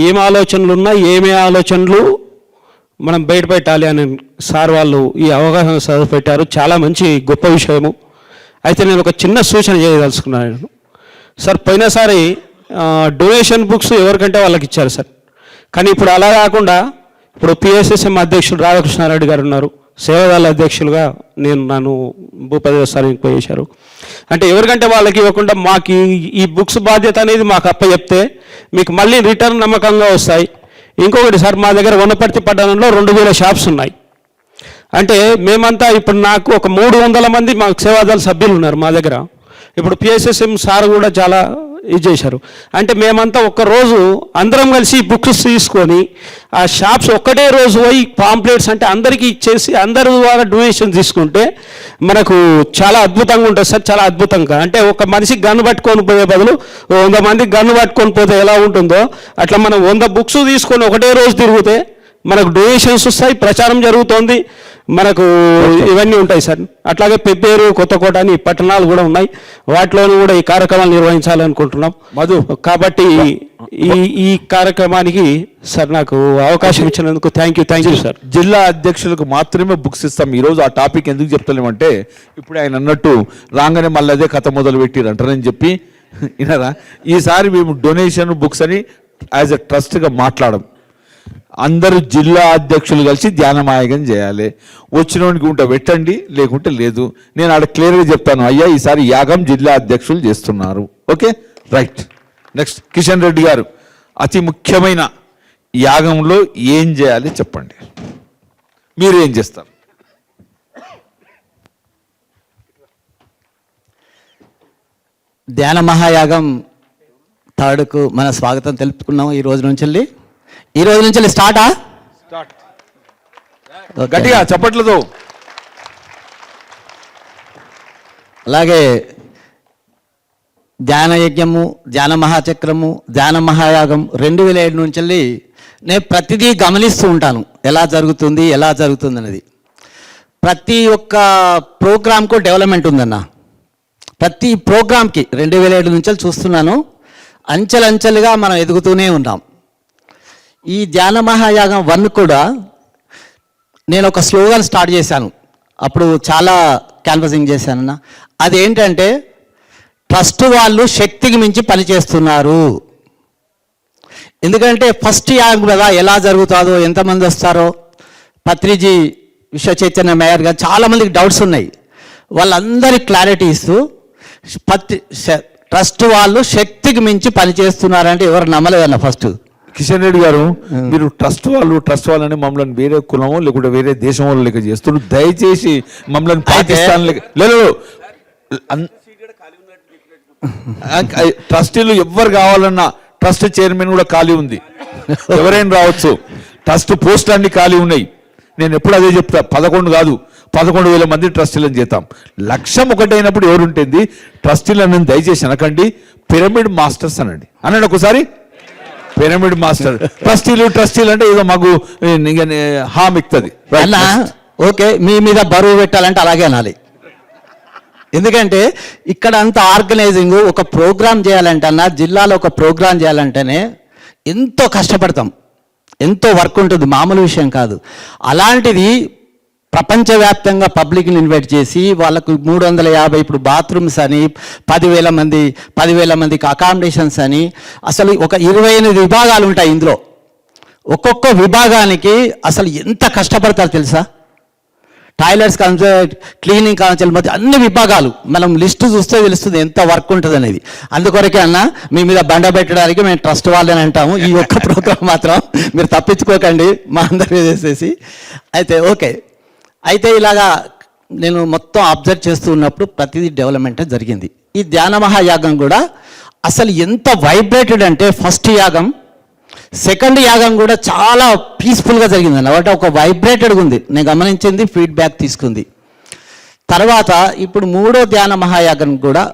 O: ఏం ఆలోచనలు ఉన్నా, ఏమే ఆలోచనలు మనం బయట పెట్టాలి అని సార్ వాళ్ళు ఈ అవగాహన సదస్సు పెట్టారు. చాలా మంచి గొప్ప విషయము. అయితే నేను ఒక చిన్న సూచన చేయదలుచుకున్నాను సార్. పోయినసారి డొనేషన్ బుక్స్ ఎవరికంటే వాళ్ళకి ఇచ్చారు సార్. కానీ ఇప్పుడు అలా కాకుండా ఇప్పుడు పిఎస్ఎస్ఎం అధ్యక్షులు రాధాకృష్ణారెడ్డి గారు ఉన్నారు, సేవాదాల అధ్యక్షులుగా నన్ను భూపతి సార్ చేశారు. అంటే ఎవరికంటే వాళ్ళకి ఇవ్వకుండా మాకు ఈ బుక్స్ బాధ్యత అనేది మాకు అప్పచెప్తే మీకు మళ్ళీ రిటర్న్ నమ్మకంగా వస్తాయి. ఇంకొకటి సార్, మా దగ్గర వనపర్తి పట్టణంలో 2000 షాప్స్ ఉన్నాయి. అంటే మేమంతా ఇప్పుడు నాకు ఒక 300 మంది మాకు సేవాదాల సభ్యులు ఉన్నారు మా దగ్గర. ఇప్పుడు పిఎస్ఎస్ఎం సార్ కూడా చాలా ఇది చేశారు. అంటే మేమంతా ఒక్కరోజు అందరం కలిసి బుక్స్ తీసుకొని ఆ షాప్స్ ఒక్కటే రోజు పోయి పాంప్లెట్స్ అంటే అందరికీ ఇచ్చేసి అందరి ద్వారా డొనేషన్ తీసుకుంటే మనకు చాలా అద్భుతంగా ఉంటుంది సార్. చాలా అద్భుతంగా అంటే ఒక మనిషికి గన్ను పట్టుకొని పోయే బదులు 100 మందికి గన్ను పట్టుకొని పోతే ఎలా ఉంటుందో అట్లా మనం 100 బుక్స్ తీసుకొని ఒకటే రోజు తిరిగితే మనకు డొనేషన్స్ వస్తాయి, ప్రచారం జరుగుతోంది, మనకు ఇవన్నీ ఉంటాయి సార్. అట్లాగే పెబ్బేరు, కొత్తకోట అని పట్టణాలు కూడా ఉన్నాయి, వాటిలోనూ కూడా ఈ కార్యక్రమాలు నిర్వహించాలనుకుంటున్నాం మధు. కాబట్టి ఈ కార్యక్రమానికి సార్ నాకు అవకాశం ఇచ్చినందుకు థ్యాంక్ యూ సార్.
B: జిల్లా అధ్యక్షులకు మాత్రమే బుక్స్ ఇస్తాం. ఈరోజు ఆ టాపిక్ ఎందుకు చెప్తలేమంటే, ఇప్పుడు ఆయన అన్నట్టు రాగానే మళ్ళీ అదే కథ మొదలు పెట్టిరంటారని చెప్పి వినరా. ఈసారి మేము డొనేషన్ బుక్స్ అని యాజ్ ఎ ట్రస్ట్గా మాట్లాడడం, అందరూ జిల్లా అధ్యక్షులు కలిసి ధ్యానమాయగం చేయాలి. వచ్చినోనికి ఉంటే పెట్టండి, లేకుంటే లేదు. నేను ఆడ క్లియర్గా చెప్తాను, అయ్యా ఈసారి యాగం జిల్లా అధ్యక్షులు చేస్తున్నారు. Okay, right. Next Kishan Reddy గారు, అతి ముఖ్యమైన యాగంలో ఏం చేయాలి చెప్పండి, మీరు ఏం చేస్తారు?
J: ధ్యాన మహాయాగం 3కు మన స్వాగతం తెలుపుకున్నాం. ఈ రోజు నుంచి స్టార్టా?
B: గట్టిగా చప్పట్లతో.
J: అలాగే
G: ధ్యాన యజ్ఞము, ధ్యాన మహాచక్రము, ధ్యాన మహాయాగం 2007 నుంచి వెళ్ళి నేను ప్రతిదీ గమనిస్తూ ఉంటాను, ఎలా జరుగుతుంది అనేది. ప్రతి ఒక్క ప్రోగ్రామ్కు డెవలప్మెంట్ ఉందన్న. ప్రతి ప్రోగ్రామ్కి 2007 నుంచి చూస్తున్నాను, అంచెలంచెలుగా మనం ఎదుగుతూనే ఉన్నాం. ఈ ధ్యాన మహాయాగం 1 కూడా నేను ఒక స్లోగన్ స్టార్ట్ చేశాను, అప్పుడు చాలా క్యాన్వసింగ్ చేశానన్న. అదేంటంటే ట్రస్ట్ వాళ్ళు శక్తికి మించి పనిచేస్తున్నారు. ఎందుకంటే ఫస్ట్ యాగం కదా, ఎలా జరుగుతుందో, ఎంతమంది వస్తారో, పత్రిజీ విశ్వ చైతన్య మేయర్ గారు చాలామందికి డౌట్స్ ఉన్నాయి, వాళ్ళందరికీ క్లారిటీ ఇస్తూ ట్రస్ట్ వాళ్ళు శక్తికి మించి పనిచేస్తున్నారంటే ఎవరు నమ్మలేదన్న. ఫస్ట్
B: కిషన్ రెడ్డి గారు, మీరు ట్రస్ట్ వాళ్ళని మమ్మల్ని వేరే కులమో లేకుంటే వేరే దేశం వాళ్ళు లెక్క చేస్తున్నారు. దయచేసి మమ్మల్ని పాకిస్తాన్ లేదు, ట్రస్టీలు ఎవరు కావాలన్నా ట్రస్ట్ చైర్మన్ కూడా ఖాళీ ఉంది, ఎవరైనా రావచ్చు. ట్రస్ట్ పోస్టులు అన్ని ఖాళీ ఉన్నాయి. నేను ఎప్పుడు అదే చెప్తా, 11 కాదు 11,000 మంది ట్రస్టీలను చేద్దాం. లక్ష్యం ఒకటైనప్పుడు ఎవరుంటుంది? ట్రస్టీలను దయచేసి అనకండి, పిరమిడ్ మాస్టర్స్ అనండి ఒకసారి. పిరమిడ్ మాస్టర్ ట్రస్టీలు అంటే ఏదో మాకు హామిక్తుంది.
G: ఓకే, మీ మీద బరువు పెట్టాలంటే అలాగే అనాలి. ఎందుకంటే ఇక్కడ అంత ఆర్గనైజింగ్, ఒక ప్రోగ్రామ్ చేయాలంటే అన్న, జిల్లాలో ఒక ప్రోగ్రామ్ చేయాలంటేనే ఎంతో కష్టపడతాం, ఎంతో వర్క్ ఉంటుంది, మామూలు విషయం కాదు. అలాంటిది ప్రపంచవ్యాప్తంగా పబ్లిక్ని ఇన్వైట్ చేసి వాళ్ళకు 350 ఇప్పుడు బాత్రూమ్స్ అని, 10,000 మందికి అకామిడేషన్స్ అని, అసలు ఒక 28 విభాగాలు ఉంటాయి ఇందులో. ఒక్కొక్క విభాగానికి అసలు ఎంత కష్టపడతారు తెలుసా? టాయిలెట్స్ కాన్సెప్ట్, క్లీనింగ్ కాన్సెప్ట్, మధ్య అన్ని విభాగాలు మనం లిస్టు చూస్తే తెలుస్తుంది ఎంత వర్క్ ఉంటుంది అనేది. అందుకొరకే అన్న, మీ మీద బండ పెట్టడానికి మేము ట్రస్ట్ వాళ్ళని అంటాము. ఈ ఒక్క ప్రోగ్రాం మాత్రం మీరు తప్పించుకోకండి, మా అందరికీ చేసేసి. అయితే ఓకే, అయితే ఇలాగా నేను మొత్తం అబ్జర్వ్ చేస్తూ ఉన్నప్పుడు ప్రతిదీ డెవలప్మెంట్ జరిగింది. ఈ ధ్యాన మహాయాగం కూడా అసలు ఎంత వైబ్రేటెడ్ అంటే, ఫస్ట్ యాగం సెకండ్ యాగం కూడా చాలా పీస్ఫుల్గా జరిగింది అన్నమాట. ఒక వైబ్రేటెడ్గా ఉంది, నేను గమనించింది, ఫీడ్బ్యాక్ తీసుకుంది. తర్వాత ఇప్పుడు 3వ ధ్యాన మహాయాగం కూడా,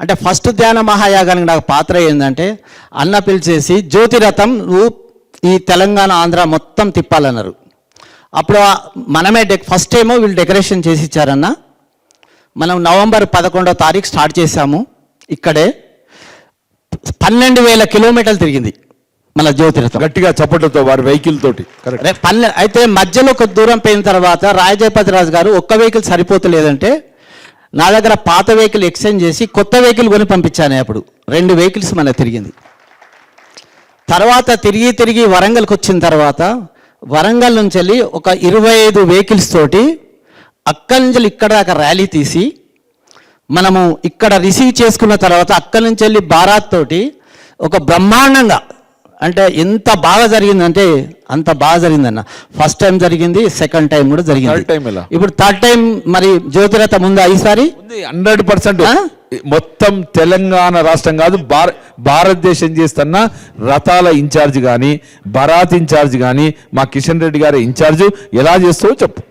G: అంటే ఫస్ట్ ధ్యాన మహాయాగానికి నాకు పాత్ర ఏంటంటే, అన్న పిలిచేసి జ్యోతిరథం నువ్వు ఈ తెలంగాణ ఆంధ్ర మొత్తం తిప్పాలన్నారు. అప్పుడు మనమే ఫస్ట్ ఏమో వీళ్ళు డెకరేషన్ చేసి ఇచ్చారన్న. మనం నవంబర్ 11వ తారీఖు స్టార్ట్ చేశాము. ఇక్కడే 12,000 కిలోమీటర్లు తిరిగింది మన జ్యోతిరథం,
B: గట్టిగా చప్పట్లతో వారి వెహికల్ తోటి.
G: అయితే మధ్యలో ఒక దూరం పోయిన తర్వాత రాయజయపతి రాజు గారు, ఒక్క వెహికల్ సరిపోతలేదంటే నా దగ్గర పాత వెహికల్ ఎక్స్చేంజ్ చేసి కొత్త వెహికల్ కొని పంపించాను. అప్పుడు 2 వెహికల్స్ మన తిరిగింది. తర్వాత తిరిగి వరంగల్కి వచ్చిన తర్వాత, వరంగల్ నుంచి వెళ్ళి ఒక 25 వెహికల్స్ తోటి అక్కడి నుంచి ఇక్కడ దాకా ర్యాలీ తీసి మనము ఇక్కడ రిసీవ్ చేసుకున్న తర్వాత, అక్కడి నుంచి వెళ్ళి బారాత్ తోటి ఒక బ్రహ్మాండంగా, అంటే ఎంత బాగా జరిగిందంటే అంత బాగా జరిగిందన్న. ఫస్ట్ టైం జరిగింది, సెకండ్ టైం కూడా జరిగింది. ఇప్పుడు థర్డ్ టైం మరి జ్యోతిరథం ఉందా ఈసారి?
B: 100%. మొత్తం తెలంగాణ రాష్ట్రం కాదు, భారతదేశం చేస్తున్న రథాల ఇన్ఛార్జ్ కానీ, బరాత్ ఇన్ఛార్జ్ కానీ, మా కిషన్ రెడ్డి గారి ఇన్ఛార్జ్ ఎలా చేస్తావో చెప్పు.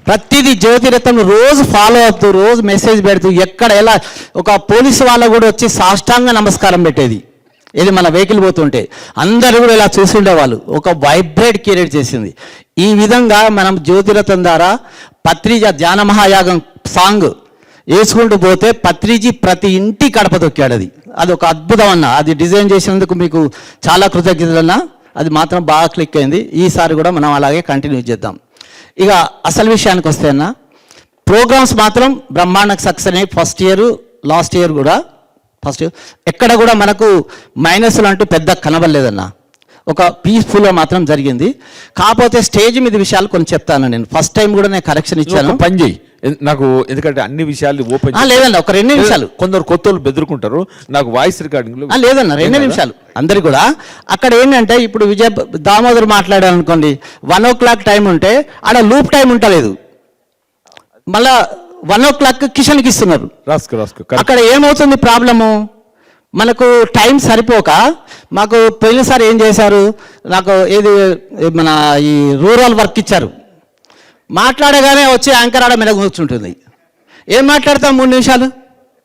G: ప్రతిదీ జ్యోతిరథం రోజు ఫాలో అవుతూ, రోజు మెసేజ్ పెడుతూ, ఎక్కడ ఎలా ఒక పోలీసు వాళ్ళ కూడా వచ్చి సాష్టాంగ నమస్కారం పెట్టేది. ఇది మన వెహికల్ పోతుంటే అందరూ కూడా ఇలా చూస్తుండేవాళ్ళు. ఒక వైబ్రేట్ క్రియేట్ చేసింది. ఈ విధంగా మనం జ్యోతిరథం ద్వారా పత్రిజ ధ్యాన మహాయాగం సాంగ్ వేసుకుంటూ పోతే పత్రిజీ ప్రతి ఇంటి కడప తొక్కాడు. అది ఒక అద్భుతం అన్న. అది డిజైన్ చేసినందుకు మీకు చాలా కృతజ్ఞతలన్నా. అది మాత్రం బాగా క్లిక్ అయింది. ఈసారి కూడా మనం అలాగే కంటిన్యూ చేద్దాం. ఇక అసలు విషయానికి వస్తే అన్న, ప్రోగ్రామ్స్ మాత్రం బ్రహ్మాండంగా సక్సెస్ అయినాయి. ఫస్ట్ ఇయర్ లాస్ట్ ఇయర్ కూడా ఎక్కడ కూడా మనకు మైనస్లు అంటూ పెద్ద కనబడలేదన్న. ఒక పీస్ఫుల్గా మాత్రం జరిగింది. కాకపోతే స్టేజ్ మీద విషయాలు కొన్ని చెప్తాను. నేను ఫస్ట్ టైం కూడా నేను కరెక్షన్ ఇచ్చాను.
B: పని చేయి నాకు, ఎందుకంటే అన్ని విషయాలు ఓపెన్
G: లేదన్న. ఒక 2 నిమిషాలు.
B: కొందరు కొత్త వాళ్ళు బెదురుకుంటారు. నాకు వాయిస్ రికార్డింగ్
G: లేదన్న, 2 నిమిషాలు అందరికి కూడా. అక్కడ ఏంటంటే, ఇప్పుడు దామోదర్ మాట్లాడాను అనుకోండి, 1 o'clock టైం ఉంటే ఆడ లూప్ టైం ఉంటలేదు. మళ్ళా 1 o'clock కిషన్కి ఇస్తున్నారు. అక్కడ ఏమవుతుంది ప్రాబ్లము? మనకు టైం సరిపోక, మాకు పోయినసారి ఏం చేశారు, నాకు ఏది మన ఈ రూరల్ వర్క్ ఇచ్చారు. మాట్లాడగానే వచ్చి యాంకర్ ఆడ మీద కూర్చుంటుంది. ఏం మాట్లాడతాం 3 నిమిషాలు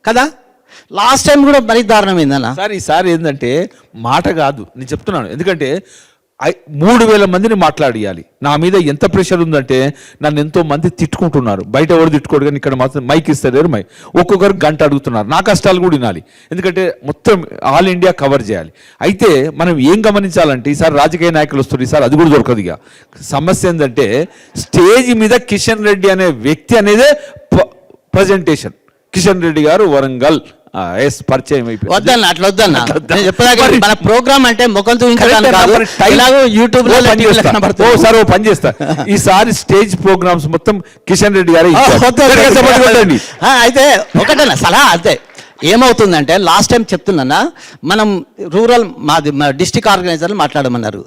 G: కదా. లాస్ట్ టైం కూడా మరీ దారుణమైందన్న.
B: సార్ ఈసారి ఏంటంటే మాట కాదు నేను చెప్తున్నాను, ఎందుకంటే 3,000 మందిని మాట్లాడియాలి. నా మీద ఎంత ప్రెషర్ ఉందంటే నన్ను ఎంతో మంది తిట్టుకుంటున్నారు. బయట ఎవరు తిట్టుకోడు, కానీ ఇక్కడ మాత్రం మైక్ ఇస్తారు. ఒక్కొక్కరు గంట అడుగుతున్నారు. నా కష్టాలు కూడా వినాలి, ఎందుకంటే మొత్తం ఆల్ ఇండియా కవర్ చేయాలి. అయితే మనం ఏం గమనించాలంటే ఈసారి రాజకీయ నాయకులు వస్తారు, ఈసారి అది కూడా దొరకదు. ఇక సమస్య ఏంటంటే స్టేజ్ మీద కిషన్ రెడ్డి అనే వ్యక్తి అనేదే ప్రజెంటేషన్. కిషన్ రెడ్డి గారు వరంగల్ పరిచయం అయిపోయింది.
G: వద్దన్న, అట్లా వద్దన్న. మన ప్రోగ్రామ్ అంటే ముఖం చూపించడానికి కాదు, యూట్యూబ్ లో
B: సార్ పని చేస్తా. ఈసారి స్టేజ్ ప్రోగ్రామ్స్ మొత్తం కిషన్ రెడ్డి గారు.
G: అయితే ఒకటన్నా సలహా, అంతే. ఏమవుతుందంటే లాస్ట్ టైం చెప్తున్నా, మనం రూరల్ మాది డిస్టిక్ ఆర్గనైజర్లు మాట్లాడమన్నారు.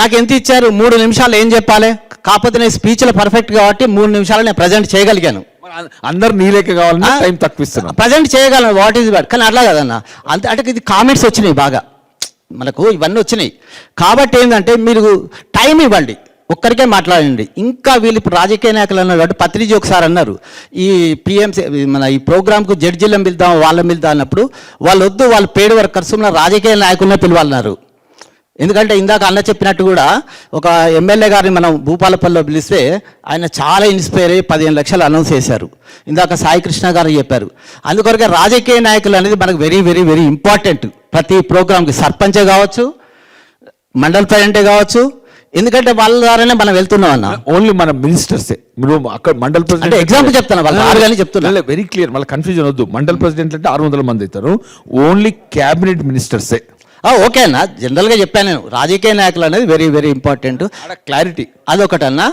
G: నాకు ఎంత ఇచ్చారు? 3 నిమిషాలు ఏం చెప్పాలి? కాకపోతే నేను స్పీచ్లో పర్ఫెక్ట్ కాబట్టి 3 నిమిషాలు నేను ప్రజెంట్ చేయగలిగాను.
B: అందరు నీలేక కావాలన్నా టైం తక్కువ ఇస్తున్నాను,
G: ప్రజెంట్ చేయగలను. What is bad? కానీ అట్లా కదన్న, అంటే ఇది కామెంట్స్ వచ్చినాయి బాగా, మనకు ఇవన్నీ వచ్చినాయి. కాబట్టి ఏంటంటే మీరు టైం ఇవ్వండి, ఒక్కరికే మాట్లాడండి. ఇంకా వీళ్ళు ఇప్పుడు రాజకీయ నాయకులు అన్నారు కాబట్టి పత్రిజీ ఒకసారి అన్నారు, ఈ పిఎంసీ మన ఈ ప్రోగ్రామ్కు జడ్జీలను పిలుద్దాం, వాళ్ళని పిలుద్దాం అన్నప్పుడు వాళ్ళు వద్దు, వాళ్ళు పేడ్ వర్కర్స్ ఉన్న రాజకీయ నాయకులనే పిలవాలన్నారు. ఎందుకంటే ఇందాక అన్న చెప్పినట్టు కూడా ఒక ఎమ్మెల్యే గారిని మనం భూపాలపల్లిలో పిలిస్తే ఆయన చాలా ఇన్స్పైర్ అయ్యి 15 లక్షలు అనౌన్స్ చేశారు. ఇందాక సాయి కృష్ణ గారు చెప్పారు. అందుకొరకే రాజకీయ నాయకులు అనేది మనకు వెరీ వెరీ వెరీ ఇంపార్టెంట్. ప్రతి ప్రోగ్రామ్కి సర్పంచే కావచ్చు, మండల ప్రెసిడెంటే కావచ్చు, ఎందుకంటే వాళ్ళ ద్వారానే మనం వెళ్తున్నాం అన్న.
B: ఓన్లీ మన మినిస్టర్సే. మీరు అక్కడ మండల్ ప్రెసిడెంట్
G: అంటే ఎగ్జాంపుల్ చెప్తాను, వాళ్ళు ఆరుగానే చెప్తున్నా.
B: వెరీ క్లియర్, మళ్ళీ కన్ఫ్యూజన్ వద్దు. మండల్ ప్రెసిడెంట్ అంటే 600 మంది అవుతారు, ఓన్లీ క్యాబినెట్ మినిస్టర్సే.
G: ఓకే అన్న, జనరల్గా చెప్పాను నేను. రాజకీయ నాయకులు అనేది వెరీ వెరీ ఇంపార్టెంట్,
B: క్లారిటీ
G: అదొకటన్నా.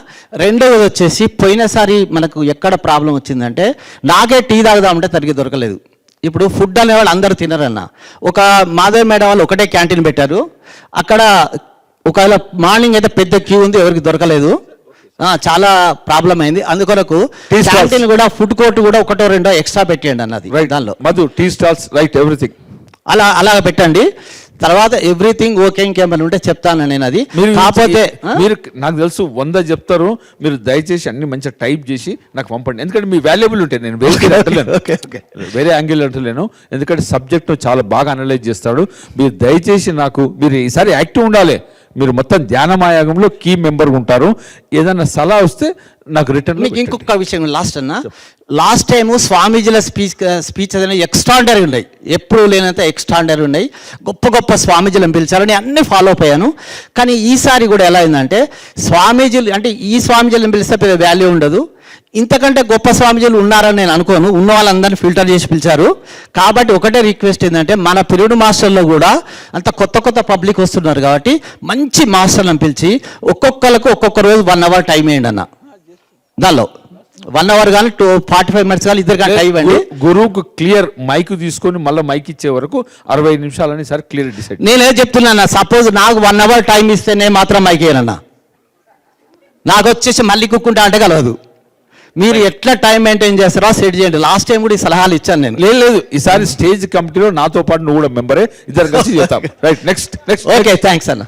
G: రెండవది వచ్చేసి పోయినసారి మనకు ఎక్కడ ప్రాబ్లం వచ్చిందంటే, నాకే టీ తాగుదామంటే సరిగ్గా దొరకలేదు. ఇప్పుడు ఫుడ్ అనేవాళ్ళు అందరూ తినరన్న. ఒక మాధవ్ మేడం వాళ్ళు ఒకటే క్యాంటీన్ పెట్టారు. అక్కడ ఒకవేళ మార్నింగ్ అయితే పెద్ద క్యూ ఉంది, ఎవరికి దొరకలేదు, చాలా ప్రాబ్లం అయింది. అందుకొరకు క్యాంటీన్ కూడా ఫుడ్ కోర్ట్ కూడా 1-2 ఎక్స్ట్రా పెట్టండి అన్నది దానిలో.
B: Madhu tea stalls right, everything
G: అలాగ పెట్టండి. తర్వాత ఎవ్రీథింగ్ ఓకే, ఇంకేమైనా ఉంటే చెప్తాను నేను. అది కాకపోతే
B: మీరు నాకు తెలుసు 100 చెప్తారు, మీరు దయచేసి అన్ని మంచిగా టైప్ చేసి నాకు పంపండి, ఎందుకంటే మీ వాల్యుబుల్ ఉంటాయి. నేను వేరే యాంగిల్ అంటలేను, ఎందుకంటే సబ్జెక్ట్ చాలా బాగా అనలైజ్ చేస్తాడు. మీరు దయచేసి మీరు ఈసారి యాక్టివ్ ఉండాలి. మీరు మొత్తం ధ్యానమాయాగంలో కీ మెంబర్ ఉంటారు. ఏదన్నా సలహా వస్తే నాకు రిటర్న్.
G: మీకు ఇంకొక విషయం లాస్ట్ అన్న, లాస్ట్ టైము స్వామీజీల స్పీచ్ అనేది ఎక్స్ట్రాండరీ ఉన్నాయి, ఎప్పుడు లేనంత ఎక్స్ట్రాండరీ ఉన్నాయి. గొప్ప గొప్ప స్వామీజీలను పిలిచారు, నేను అన్నీ ఫాలో అప్ అయ్యాను. కానీ ఈసారి కూడా ఎలా అయిందంటే, స్వామీజీలు అంటే ఈ స్వామీజీలను పిలిస్తే పెద్ద వాల్యూ ఉండదు. ఇంతకంటే గొప్ప స్వామీజీలు ఉన్నారని నేను అనుకోను. ఉన్న వాళ్ళందరినీ ఫిల్టర్ చేసి పిలిచారు. కాబట్టి ఒకటే రిక్వెస్ట్ ఏంటంటే, మన పీరియడ్ మాస్టర్లో కూడా అంత కొత్త కొత్త పబ్లిక్ వస్తున్నారు కాబట్టి మంచి మాస్టర్లను పిలిచి ఒక్కొక్కరికి ఒక్కొక్క రోజు 1 hour టైం వేయండి అన్న. దానిలో 1 hour కానీ 45 minutes కానీ ఇద్దరు కానీ టైం ఇవ్వండి.
B: గురువుకు క్లియర్ మైక్ తీసుకొని మళ్ళీ మైక్ ఇచ్చే వరకు 65 నిమిషాలని సార్ క్లియర్ డిసైడ్.
G: నేనే చెప్తున్నా, సపోజ్ నాకు 1 hour టైం ఇస్తే నేను మాత్రం మైక్ వేయనన్నా. నాకు వచ్చేసి మళ్ళీ కుక్కుంటా అంటే కలవదు. మీరు ఎట్లా టైం మెయింటైన్ చేస్తారో సెట్ చేయండి. లాస్ట్ టైం కూడా ఈ సలహాలు ఇచ్చాను నేను.
B: లేదు ఈసారి స్టేజ్ కమిటీలో నాతో పాటు నువ్వు కూడా మెంబరే, ఇద్దరు కలిసి చేస్తాం. Right, next.
G: ఓకే, థ్యాంక్స్ అన్న.